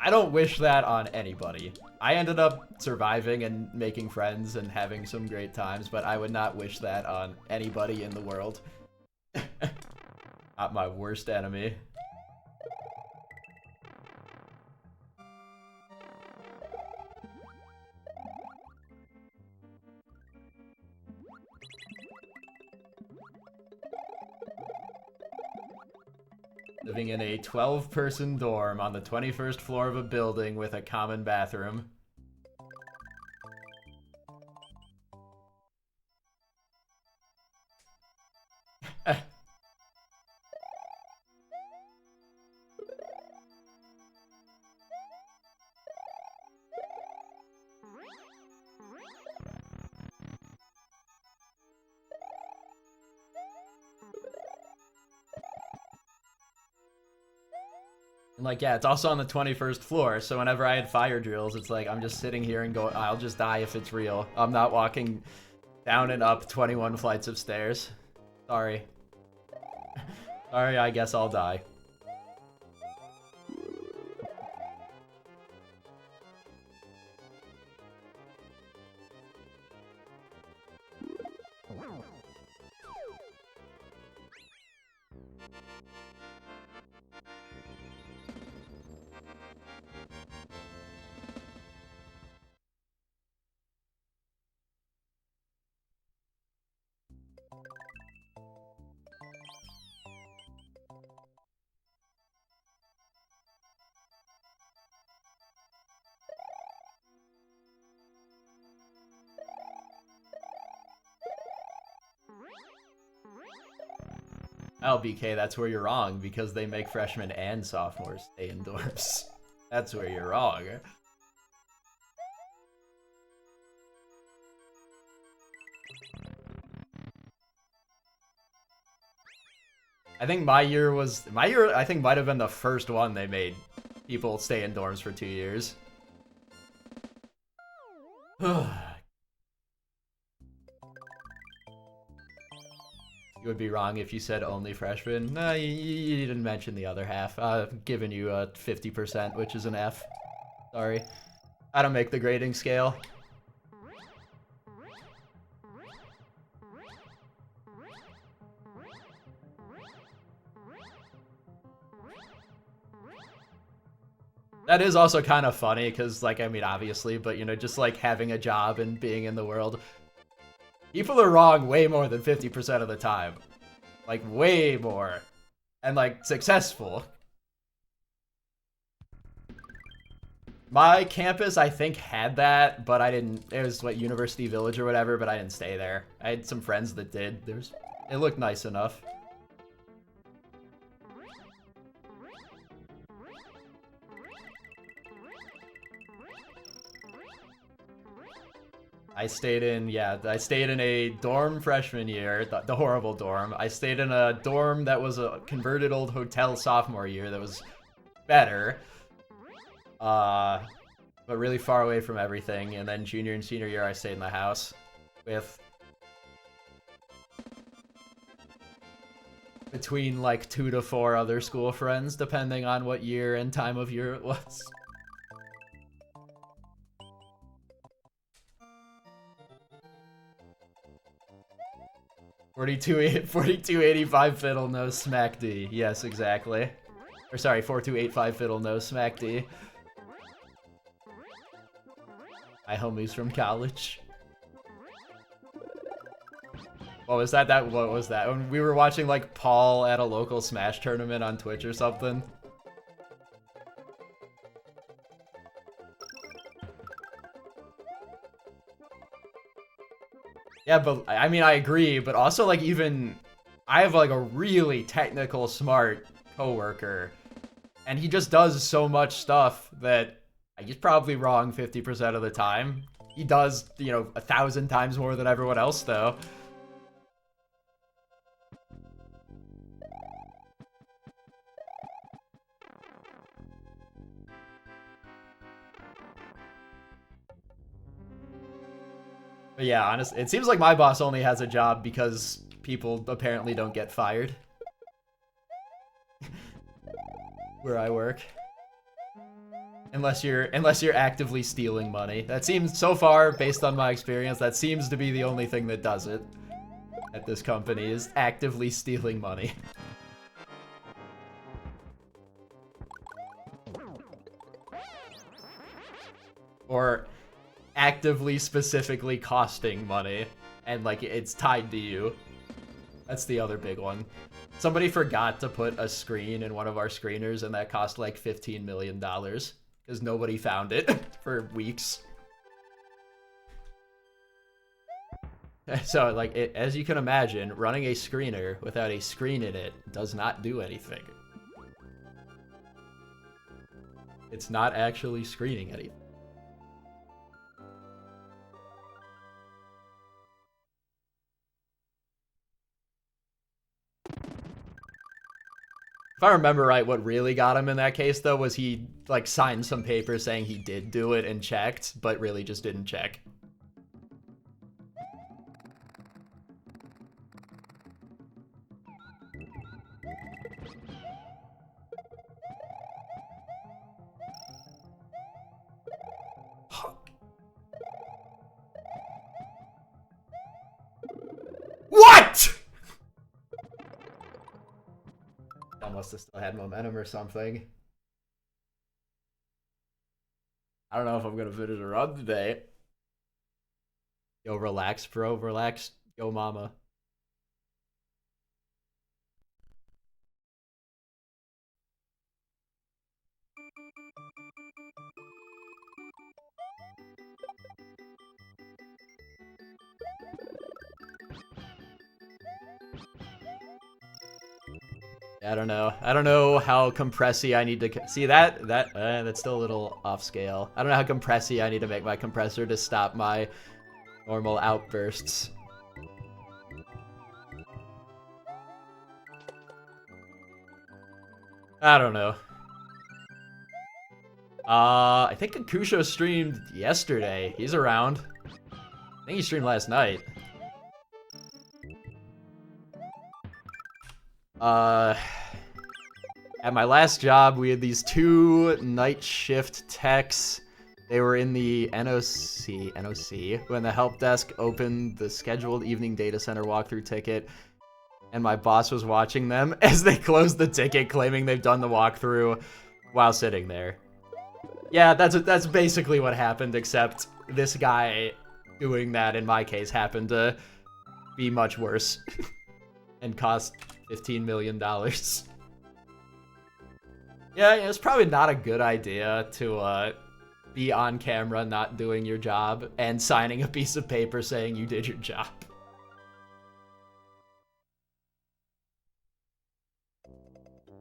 I don't wish that on anybody. I ended up surviving and making friends and having some great times, but I would not wish that on anybody in the world. Not my worst enemy. Living in a 12-person dorm on the 21st floor of a building with a common bathroom. And like, yeah, it's also on the 21st floor, so whenever I had fire drills, it's like, I'm just sitting here and go, I'll just die if it's real. I'm not walking down and up 21 flights of stairs. Sorry. Sorry, I guess I'll die. LBK, that's where you're wrong, because they make freshmen and sophomores stay in dorms. That's where you're wrong. I think my year I think might have been the first one they made people stay in dorms for 2 years. You would be wrong if you said only freshmen. No, you didn't mention the other half. I've given you a 50%, which is an F. Sorry. I don't make the grading scale. That is also kind of funny, because, like, I mean, obviously, but, you know, just, like, having a job and being in the world. People are wrong way more than 50% of the time. Like, way more. And, like, successful. My campus, I think, had that, but I didn't. It was, what, University Village or whatever, but I didn't stay there. I had some friends that did. It looked nice enough. I stayed in a dorm freshman year, the horrible dorm. I stayed in a dorm that was a converted old hotel sophomore year that was better. But really far away from everything. And then junior and senior year, I stayed in the house with between like 2 to 4 other school friends, depending on what year and time of year it was. $42.85 fiddle, no smack D. Yes, exactly. Or sorry, 4285 fiddle, no smack D. My homies from college. What was that? What was that? When we were watching like Paul at a local Smash tournament on Twitch or something. Yeah, but I mean, I agree, but also like even I have like a really technical, smart coworker, and he just does so much stuff that he's probably wrong 50% of the time. He does, you know, 1,000 times more than everyone else, though. But yeah, honestly, it seems like my boss only has a job because people apparently don't get fired. Where I work. Unless you're actively stealing money. That seems, so far, based on my experience, that seems to be the only thing that does it at this company, is actively stealing money. Or actively, specifically costing money, and like it's tied to you. That's the other big one. Somebody forgot to put a screen in one of our screeners, and that cost like $15 million because nobody found it for weeks. So like as you can imagine, running a screener without a screen in it does not do anything. It's not actually screening anything. If I remember right, what really got him in that case, though, was he, like, signed some papers saying he did do it and checked, but really just didn't check. What?! I must have still had momentum or something. I don't know if I'm gonna finish a run today. Yo, relax, bro. Relax. Yo, mama. I don't know. I don't know how compressy I need to see that's still a little off scale. I don't know how compressy I need to make my compressor to stop my normal outbursts. I don't know. I think Akusho streamed yesterday. He's around. I think he streamed last night. At my last job, we had these 2 night shift techs. They were in the NOC, when the help desk opened the scheduled evening data center walkthrough ticket, and my boss was watching them as they closed the ticket, claiming they've done the walkthrough while sitting there. Yeah, that's basically what happened, except this guy doing that, in my case, happened to be much worse and cost $15 million. Yeah, it's probably not a good idea to be on camera not doing your job and signing a piece of paper saying you did your job.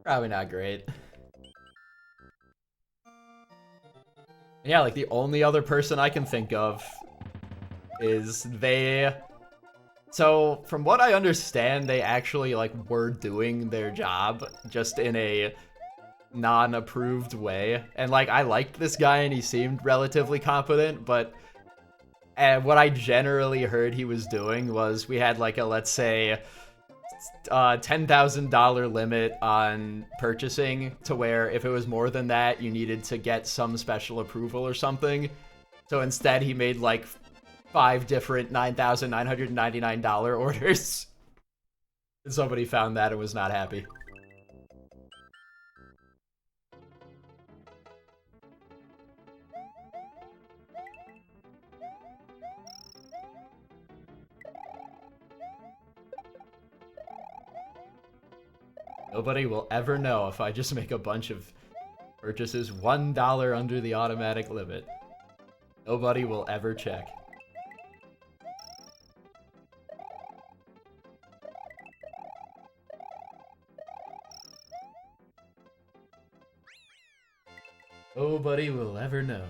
Probably not great. Yeah, like the only other person I can think of is they... So, from what I understand, they actually, like, were doing their job, just in a non-approved way. And, like, I liked this guy and he seemed relatively competent, but what I generally heard he was doing was we had, like, a, let's say, $10,000 limit on purchasing, to where if it was more than that, you needed to get some special approval or something. So instead, he made, like, 5 different $9,999 orders. And somebody found that and was not happy. Nobody will ever know if I just make a bunch of purchases $1 under the automatic limit. Nobody will ever check. Nobody will ever know.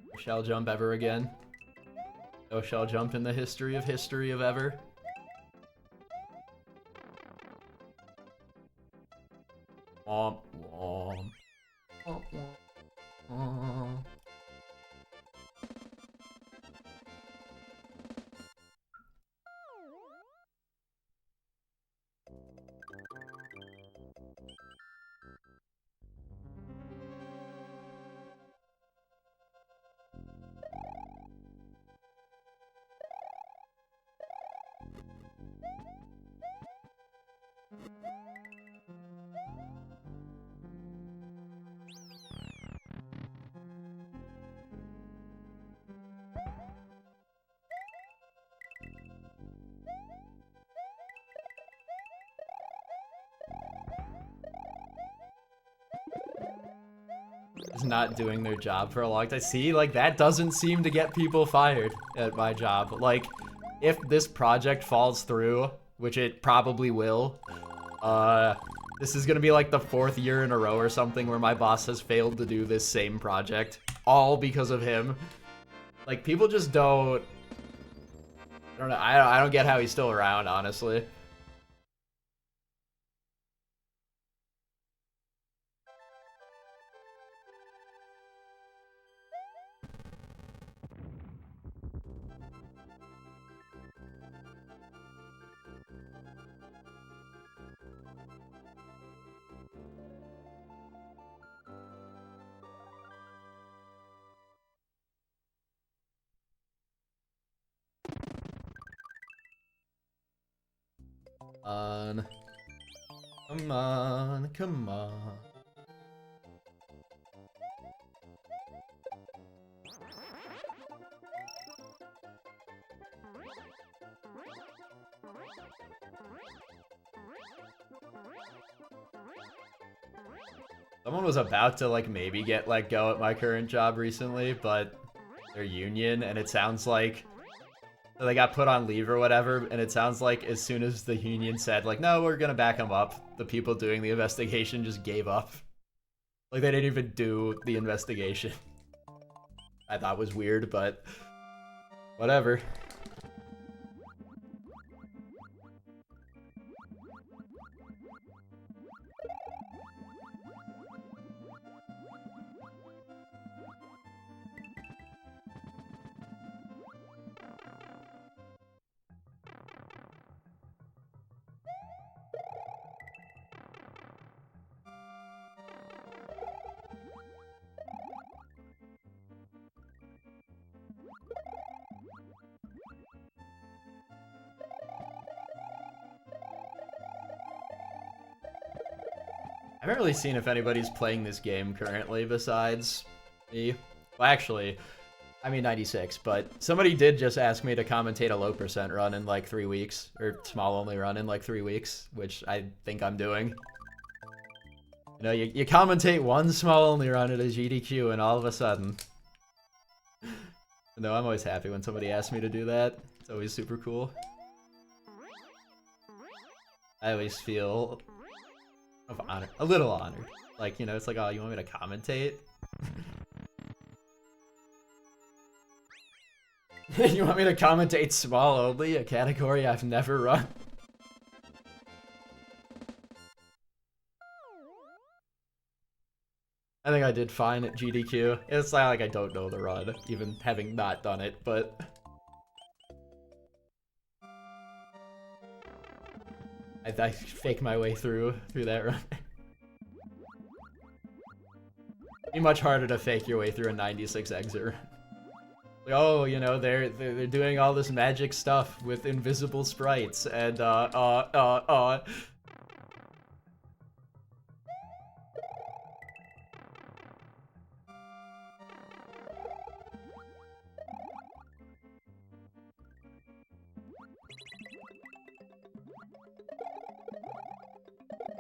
No shell jump ever again. No shell jump in the history of ever. Womp womp. Womp womp. Womp. Is not doing their job for a long time. See, like, that doesn't seem to get people fired at my job. Like, if this project falls through, which it probably will, this is gonna be like the 4th year in a row or something where my boss has failed to do this same project. All because of him. Like, people just don't... I don't know, I don't get how he's still around, honestly. Come on, come on. Someone was about to, like, maybe get let go at my current job recently, but their union, and it sounds like they got put on leave or whatever, and it sounds like as soon as the union said, like, no, we're gonna back them up, the people doing the investigation just gave up. Like, they didn't even do the investigation. I thought was weird, but whatever. I haven't really seen if anybody's playing this game currently besides me. Well, actually, I mean 96, but somebody did just ask me to commentate a low percent run in like 3 weeks, or small only run in like 3 weeks, which I think I'm doing. You know, you commentate one small only run at a GDQ and all of a sudden... No, I'm always happy when somebody asks me to do that. It's always super cool. I always feel... of honor, a little honored. Like, you know, it's like, oh, you want me to commentate? You want me to commentate small only, a category I've never run? I think I did fine at GDQ. It's not like I don't know the run, even having not done it, but... I fake my way through that run. Be much harder to fake your way through a 96 exit run. Like, oh, you know, they're doing all this magic stuff with invisible sprites and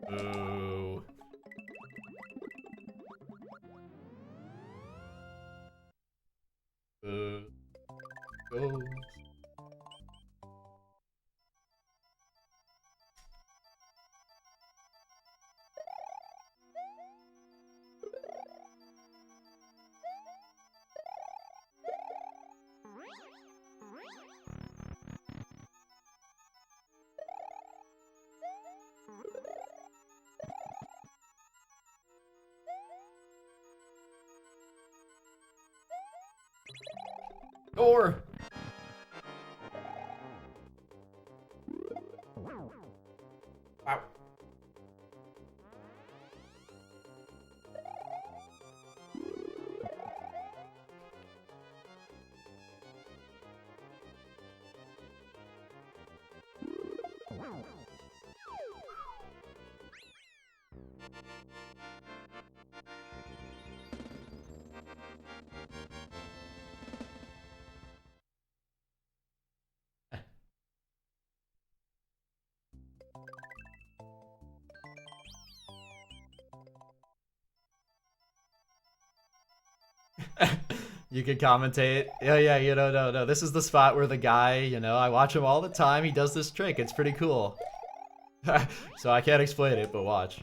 Ooh. Go. Door! Wow. You could commentate. Yeah, you know, no. This is the spot where the guy, you know, I watch him all the time. He does this trick. It's pretty cool. So I can't explain it, but watch.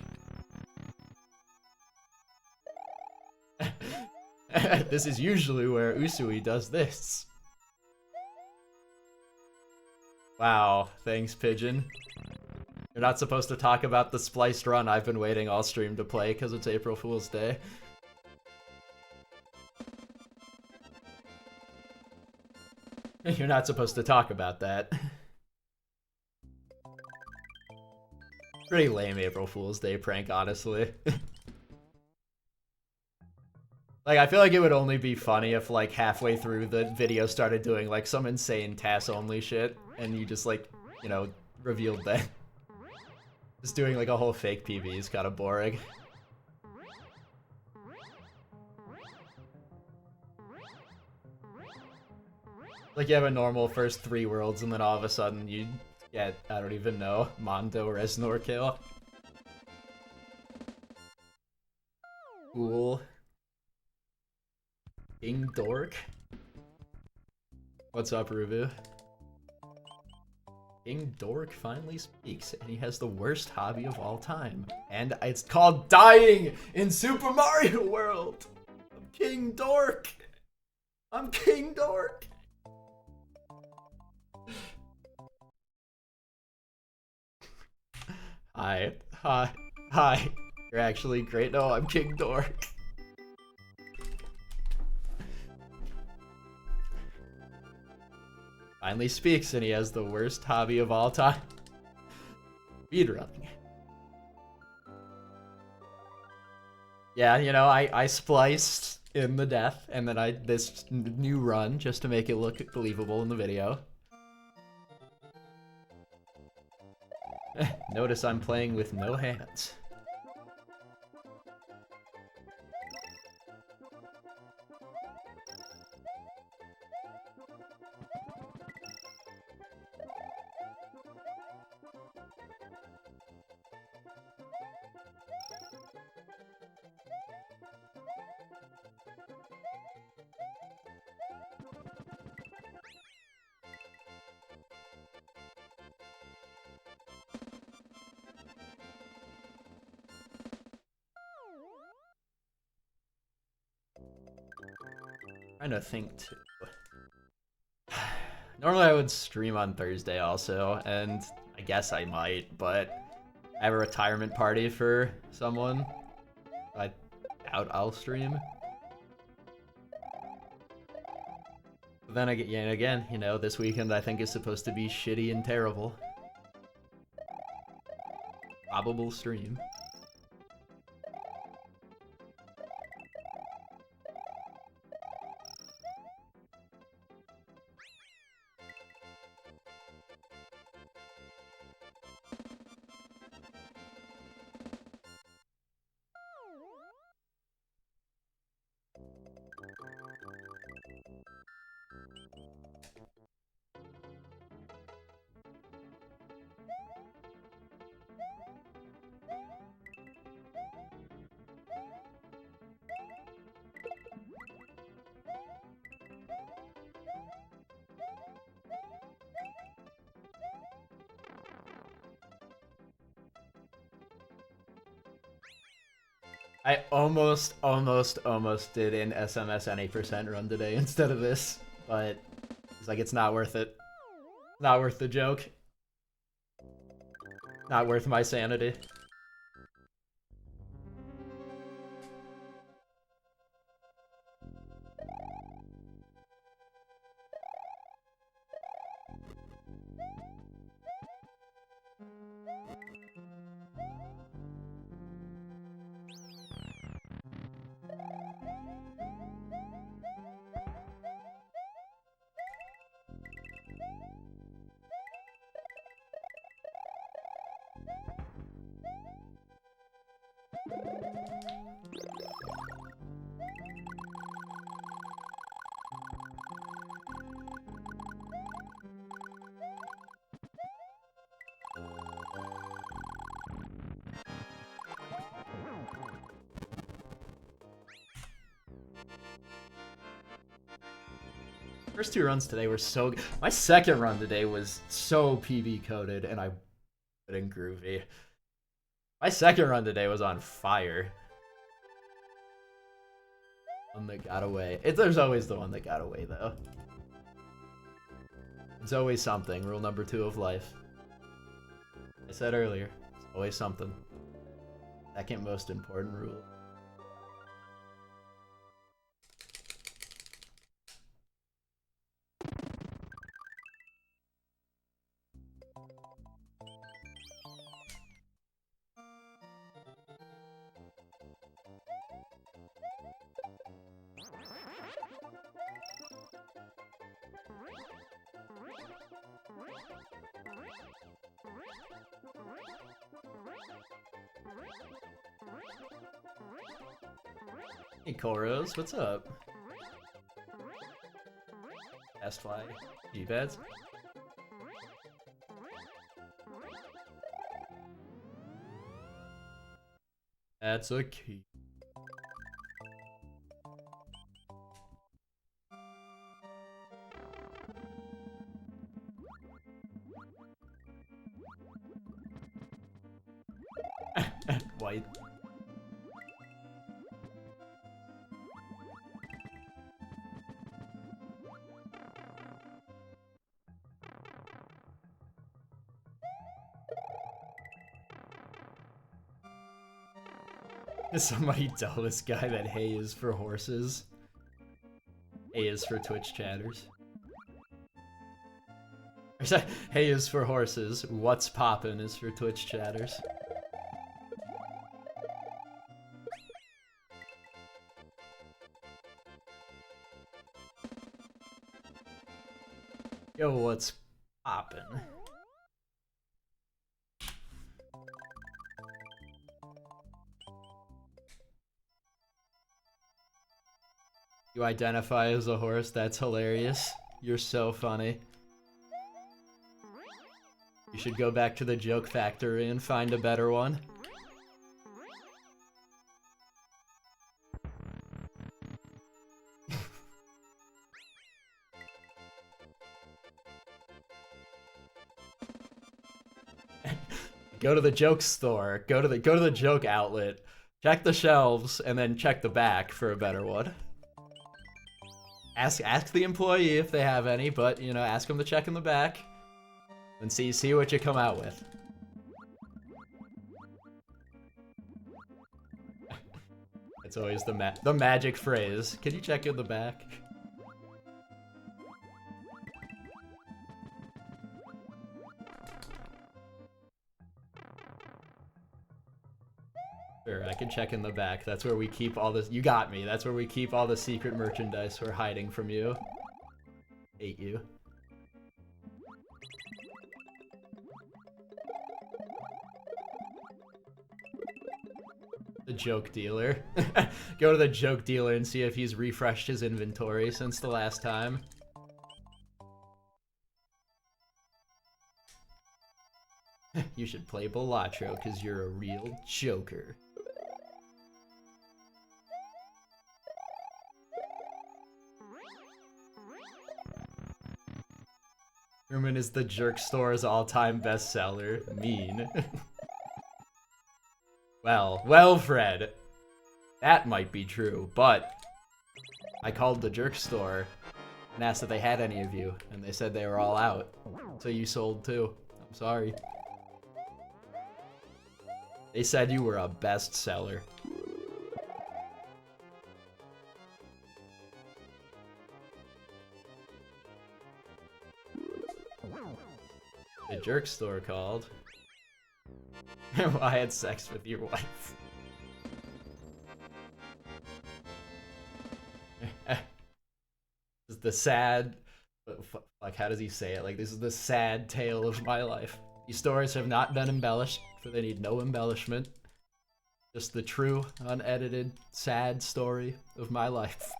This is usually where Usui does this. Wow, thanks, Pigeon. You're not supposed to talk about the spliced run I've been waiting all stream to play because it's April Fool's Day. You're not supposed to talk about that. Pretty lame April Fool's Day prank, honestly. Like, I feel like it would only be funny if, like, halfway through the video started doing, like, some insane TAS-only shit, and you just, like, you know, revealed that. Just doing, like, a whole fake PB is kind of boring. Like, you have a normal first 3 worlds, and then all of a sudden you Yeah, I don't even know. Mondo Reznor kill. Cool. King Dork. What's up, Rubu? King Dork finally speaks, and he has the worst hobby of all time. And it's called dying in Super Mario World! I'm King Dork! I'm King Dork! Hi. Hi. Hi. You're actually great. No, I'm King Dork. Finally speaks, and he has the worst hobby of all time. Speedrunning. Yeah, you know, I spliced in the death, and then this new run just to make it look believable in the video. Notice I'm playing with no hands. Trying to think too. Normally I would stream on Thursday also, and I guess I might, but I have a retirement party for someone. I doubt I'll stream. But then again, you know, this weekend I think is supposed to be shitty and terrible. Probable stream. I almost did an SMS any percent run today instead of this, but it's like it's not worth it. Not worth the joke. Not worth my sanity. First two runs today were so good. My second run today was so PB coded and I put in groovy. My second run today was on fire. One that got away. There's always the one that got away though. It's always something. Rule number 2 of life. I said earlier, it's always something. Second most important rule. Hey Koros, what's up? Fast fly, G-pads. That's a key. White. Somebody tell this guy that hay is for horses. A is for Twitch chatters. Hay is for horses. What's poppin' is for Twitch chatters. Yo, what's poppin'? You identify as a horse? That's hilarious. You're so funny. You should go back to the joke factory and find a better one. Go to the joke store. Go to the joke outlet. Check the shelves and then check the back for a better one. Ask the employee if they have any, but you know, ask them to check in the back and see what you come out with. It's always the magic phrase. Can you check in the back? Sure, I can check in the back. That's where we keep all this. You got me. That's where we keep all the secret merchandise we're hiding from you. Hate you. The joke dealer. Go to the joke dealer and see if he's refreshed his inventory since the last time. You should play Balatro because you're a real joker. Herman is the Jerk Store's all-time bestseller. Mean. Well, Fred. That might be true, but I called the Jerk Store and asked if they had any of you, and they said they were all out. So you sold too. I'm sorry. They said you were a bestseller. The Jerk Store called. I had sex with your wife. This is the sad... Like, how does he say it? Like, this is the sad tale of my life. These stories have not been embellished, for they need no embellishment. Just the true, unedited, sad story of my life.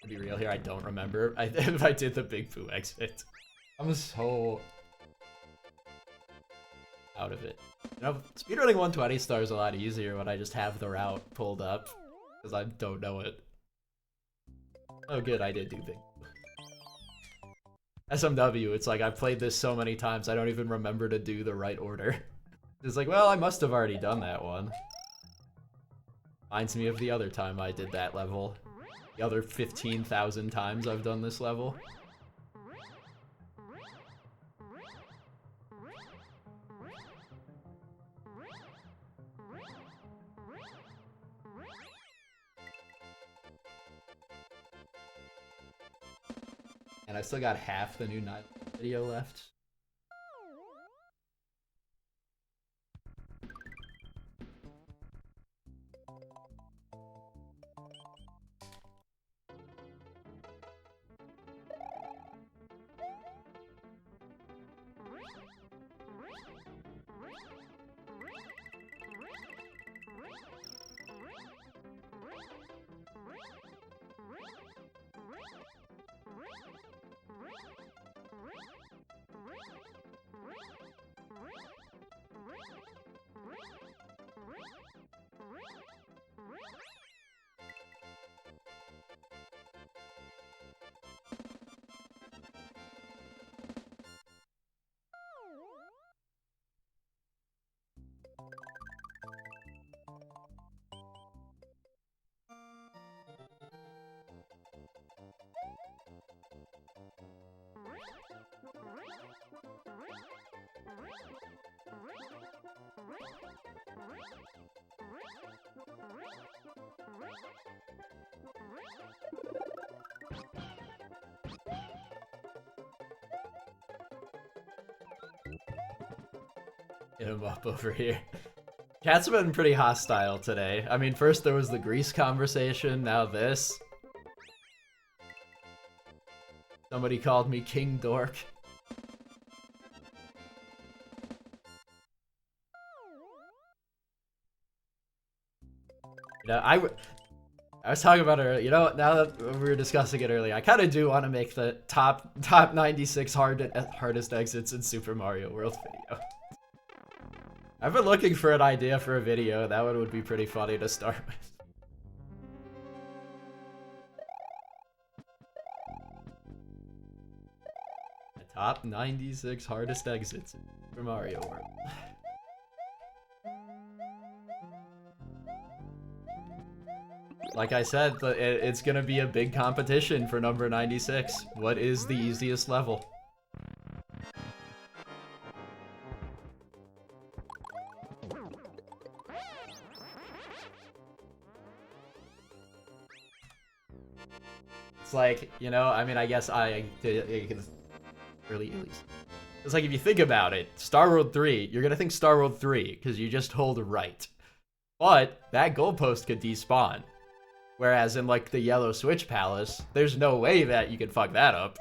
To be real here, I don't remember if I did the Big Pooh exit. I'm so out of it. You know, speedrunning 120 stars a lot easier when I just have the route pulled up, because I don't know it. Oh good, I did do Big Pooh. SMW, it's like I've played this so many times I don't even remember to do the right order. It's like, well, I must have already done that one. Reminds me of the other time I did that level. The other 15,000 times I've done this level. And I still got half the new night video left. Get him up over here. Cat's been pretty hostile today. I mean, first there was the Grease conversation, now this. Somebody called me King Dork. You know, I was talking about it earlier. You know, now that we were discussing it earlier, I kind of do want to make the top 96 hardest exits in Super Mario World video. I've been looking for an idea for a video. That one would be pretty funny to start with. The top 96 hardest exits in Super Mario World. Like I said, it's gonna be a big competition for number 96. What is the easiest level? It's like, you know, I mean, I guess I can really at least. It's like if you think about it, Star World 3, you're gonna think Star World 3 because you just hold right. But that goalpost could despawn. Whereas in like the Yellow Switch Palace, there's no way that you can fuck that up.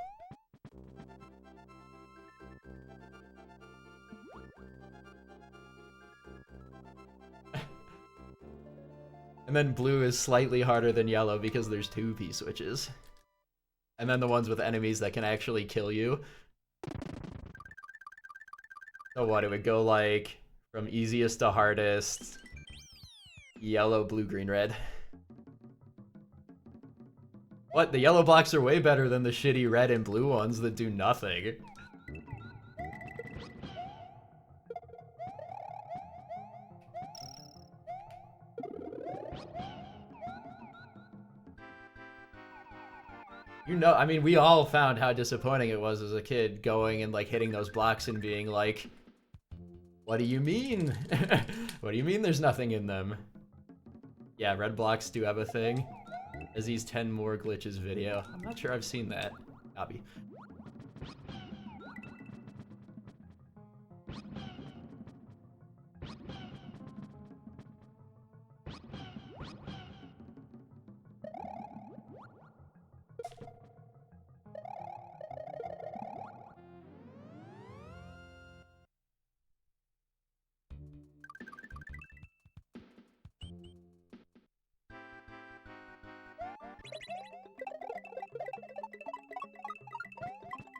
And then blue is slightly harder than yellow because there's 2 P-switches. And then the ones with enemies that can actually kill you. So what, it would go like from easiest to hardest, yellow, blue, green, red. What? The yellow blocks are way better than the shitty red and blue ones that do nothing. You know, I mean, we all found how disappointing it was as a kid going and like hitting those blocks and being like, what do you mean? What do you mean there's nothing in them? Yeah, red blocks do have a thing. Izzy's 10 more glitches video. I'm not sure I've seen that. Copy.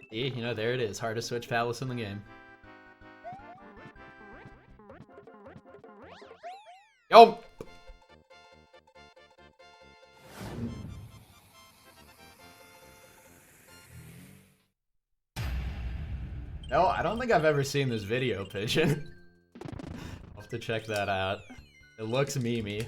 See, you know, there it is. Hardest Switch Palace in the game. Yo! No, I don't think I've ever seen this video, Pigeon. I'll have to check that out. It looks memey.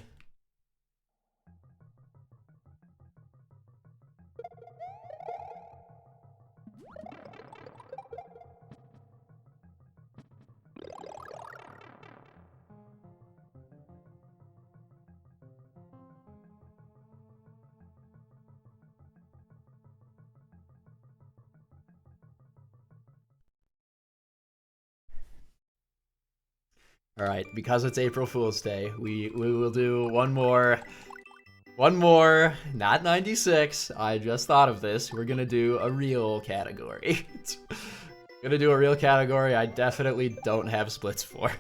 Alright, because it's April Fool's Day, we will do one more, not 96, I just thought of this, we're gonna do a real category. Gonna do a real category I definitely don't have splits for.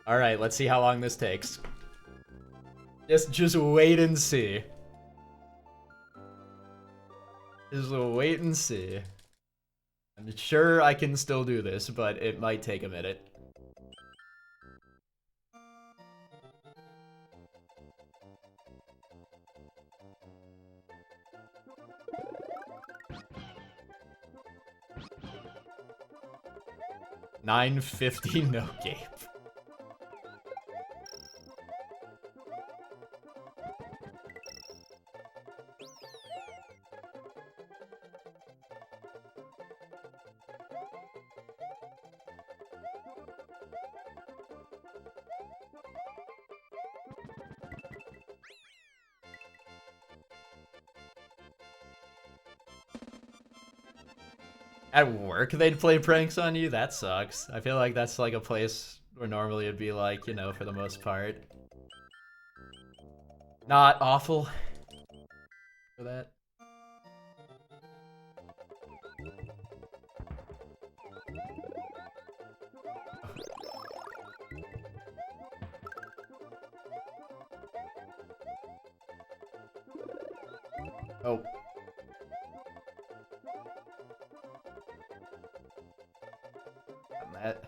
Alright, let's see how long this takes. Just wait and see. Just wait and see. I'm sure I can still do this, but it might take a minute. $9.50 no game. At work, they'd play pranks on you? That sucks. I feel like that's like a place where normally it'd be like, you know, for the most part. Not awful for that. Oh. Got that.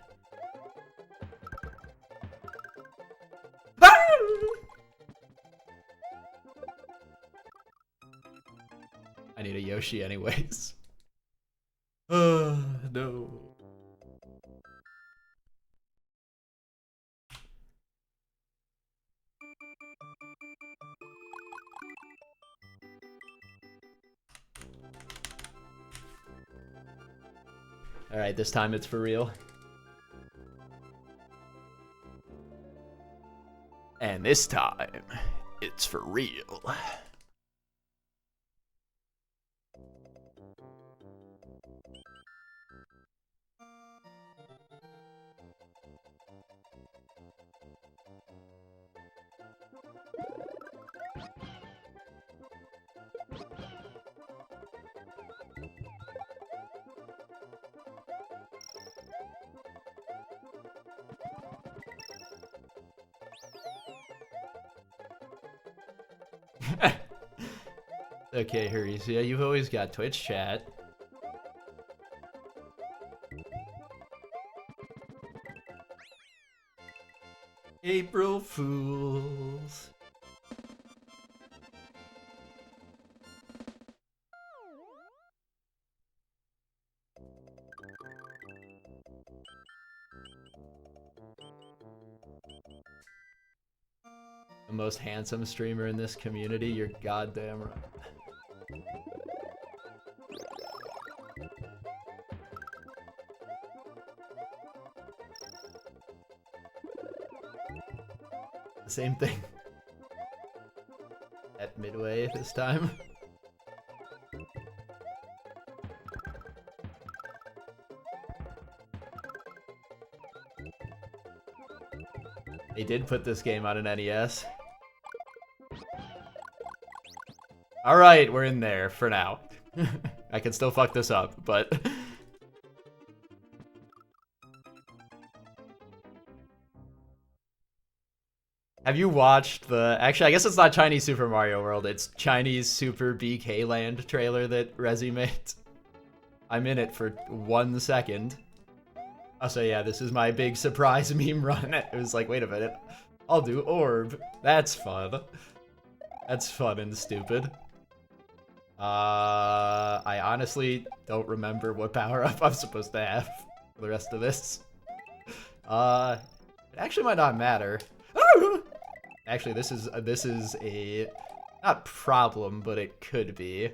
I need a Yoshi anyways. No. Alright, this time it's for real. And this time, it's for real. Okay, Harisia, you've always got Twitch chat. April Fools. The most handsome streamer in this community, you're goddamn right. Same thing. At midway this time. They did put this game on an NES. Alright, we're in there for now. I can still fuck this up, but... Have you watched the... Actually, I guess it's not Chinese Super Mario World, it's Chinese Super BK Land trailer that Rezi made. I'm in it for 1 second. Oh, so yeah, this is my big surprise meme run. It was like, wait a minute. I'll do Orb. That's fun. That's fun and stupid. I honestly don't remember what power-up I'm supposed to have for the rest of this. It actually might not matter. Actually, this is a not problem, but it could be.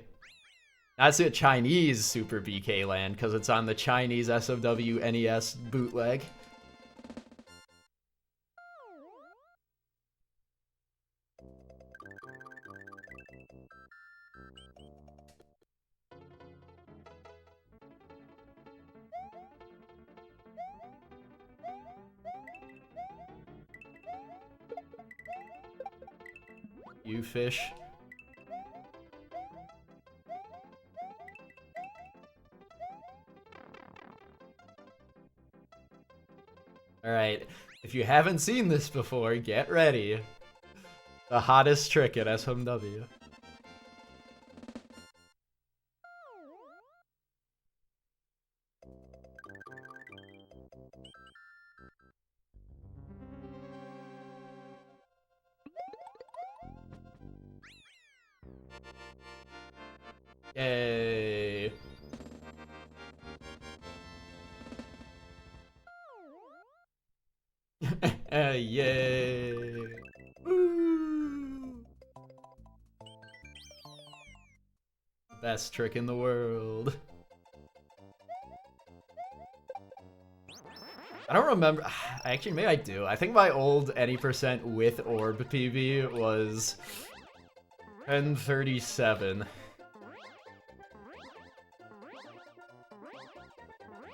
That's a Chinese Super BK Land because it's on the Chinese SOW NES bootleg. You fish. Alright, if you haven't seen this before, get ready. The hottest trick at SMW. Yay. Yay. Woo. Best trick in the world. I don't remember. Actually, maybe I do. I think my old any percent with orb PB was 1037.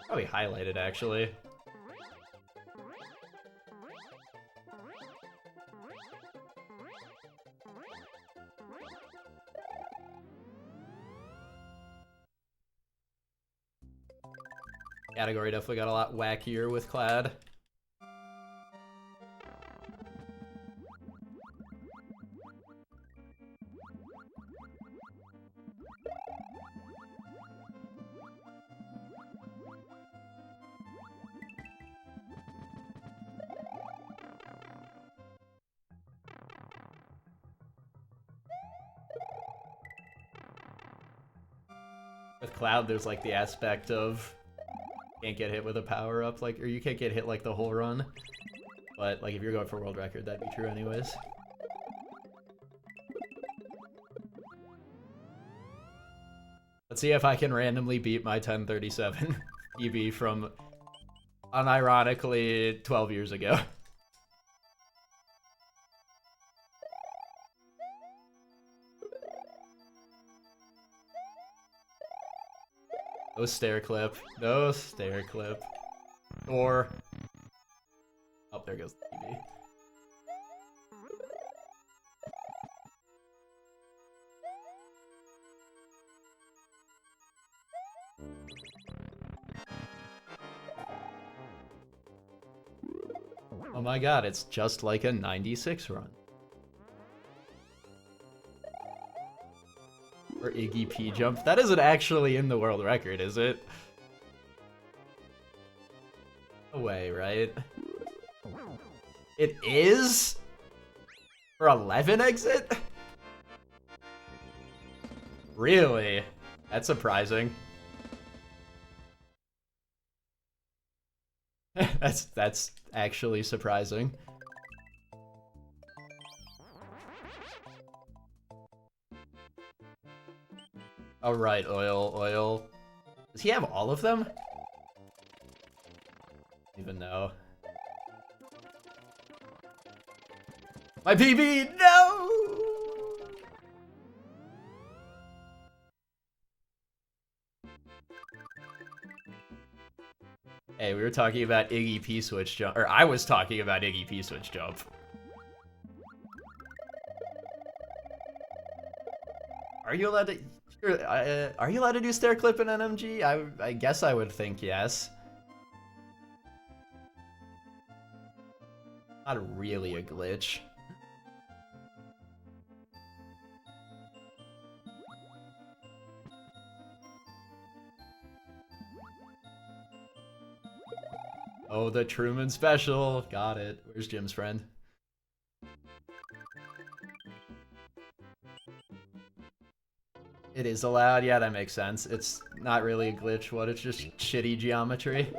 Probably highlighted, actually. Category definitely got a lot wackier with Clad. With Cloud, there's like the aspect of can't get hit with a power up, like, or you can't get hit like the whole run. But like if you're going for world record, that'd be true anyways. Let's see if I can randomly beat my 1037 EB from unironically 12 years ago. No stair clip. No stair clip. Or... oh, there goes the TV. Oh my god, it's just like a 96 run. Or Iggy P jump. That isn't actually in the world record, is it? No way, right? It is? For 11 exit? Really? That's surprising. That's actually surprising. Alright, oil. Does he have all of them? Even know. My PB! No! Hey, we were talking about Iggy P switch jump, or I was talking about Iggy P switch jump. Are you allowed to? Are you allowed to do stair clip in NMG? I guess I would think yes. Not really a glitch. Oh, the Truman special. Got it. Where's Jim's friend? It is allowed. Yeah, that makes sense. It's not really a glitch. What? It's just shitty geometry.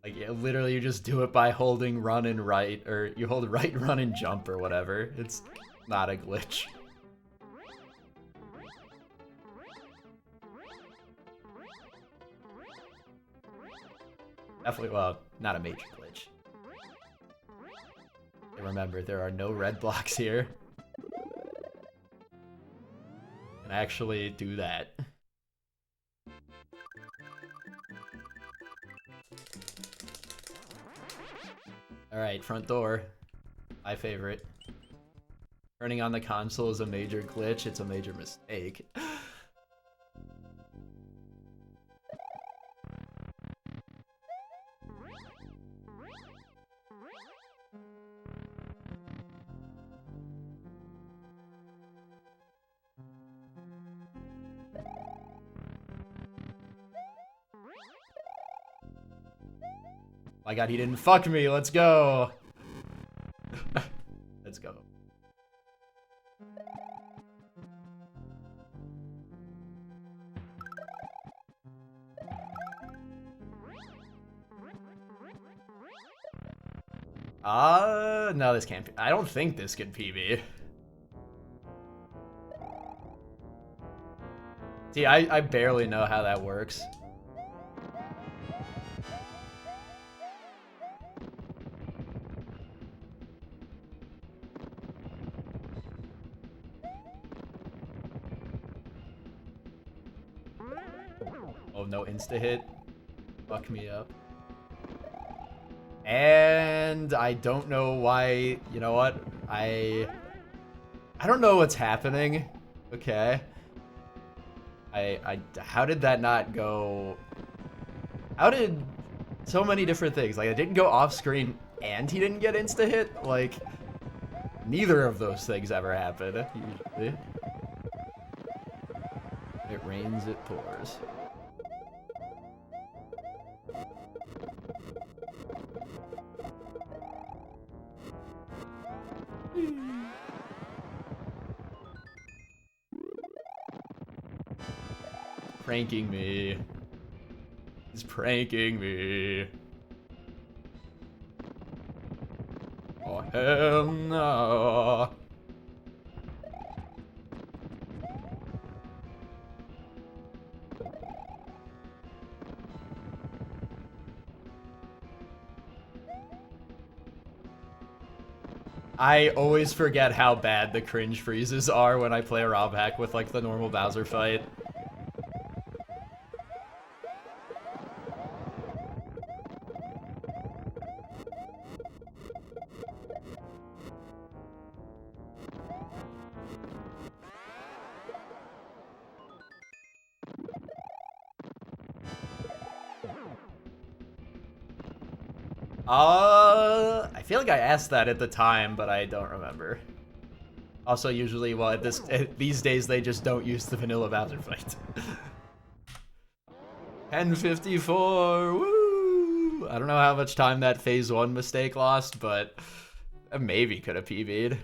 Like, yeah, literally you just do it by holding run and right, or you hold right, run, and jump, or whatever. It's not a glitch. Definitely, well, not a major glitch. And remember, there are no red blocks here. Can actually do that. Alright, front door. My favorite. Turning on the console is a major glitch. It's a major mistake. My god, he didn't fuck me. Let's go. Let's go. No, this can't be. I don't think this could PB. See, I barely know how that works. no insta-hit. Fuck me up. And I don't know why, you know what? I don't know what's happening. Okay. How did that not go? How did so many different things? Like, it didn't go off screen and he didn't get insta-hit? Like, neither of those things ever happen, usually. It rains, it pours. Pranking me. He's pranking me. Oh, hell no. I always forget how bad the cringe freezes are when I play a Rob hack with like the normal Bowser fight. I feel like I asked that at the time, but I don't remember. Also, usually, well, these days they just don't use the vanilla Bowser fight. 10:54, woo! I don't know how much time that phase 1 mistake lost, but maybe could have PB'd.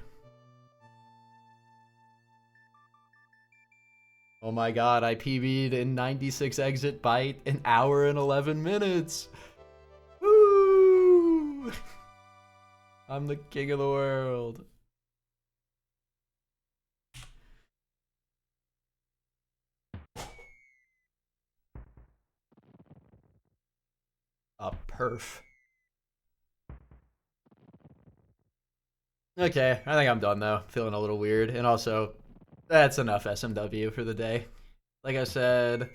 Oh my god, I PB'd in 96 exit by an hour and 11 minutes. Woo! I'm the king of the world. A perf. Okay, I think I'm done though. Feeling a little weird. And also, that's enough SMW for the day. Like I said,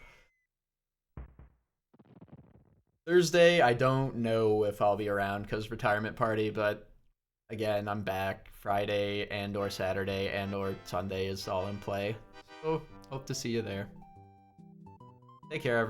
Thursday, I don't know if I'll be around because retirement party, but again, I'm back Friday and or Saturday and or Sunday is all in play. So, hope to see you there. Take care, everyone.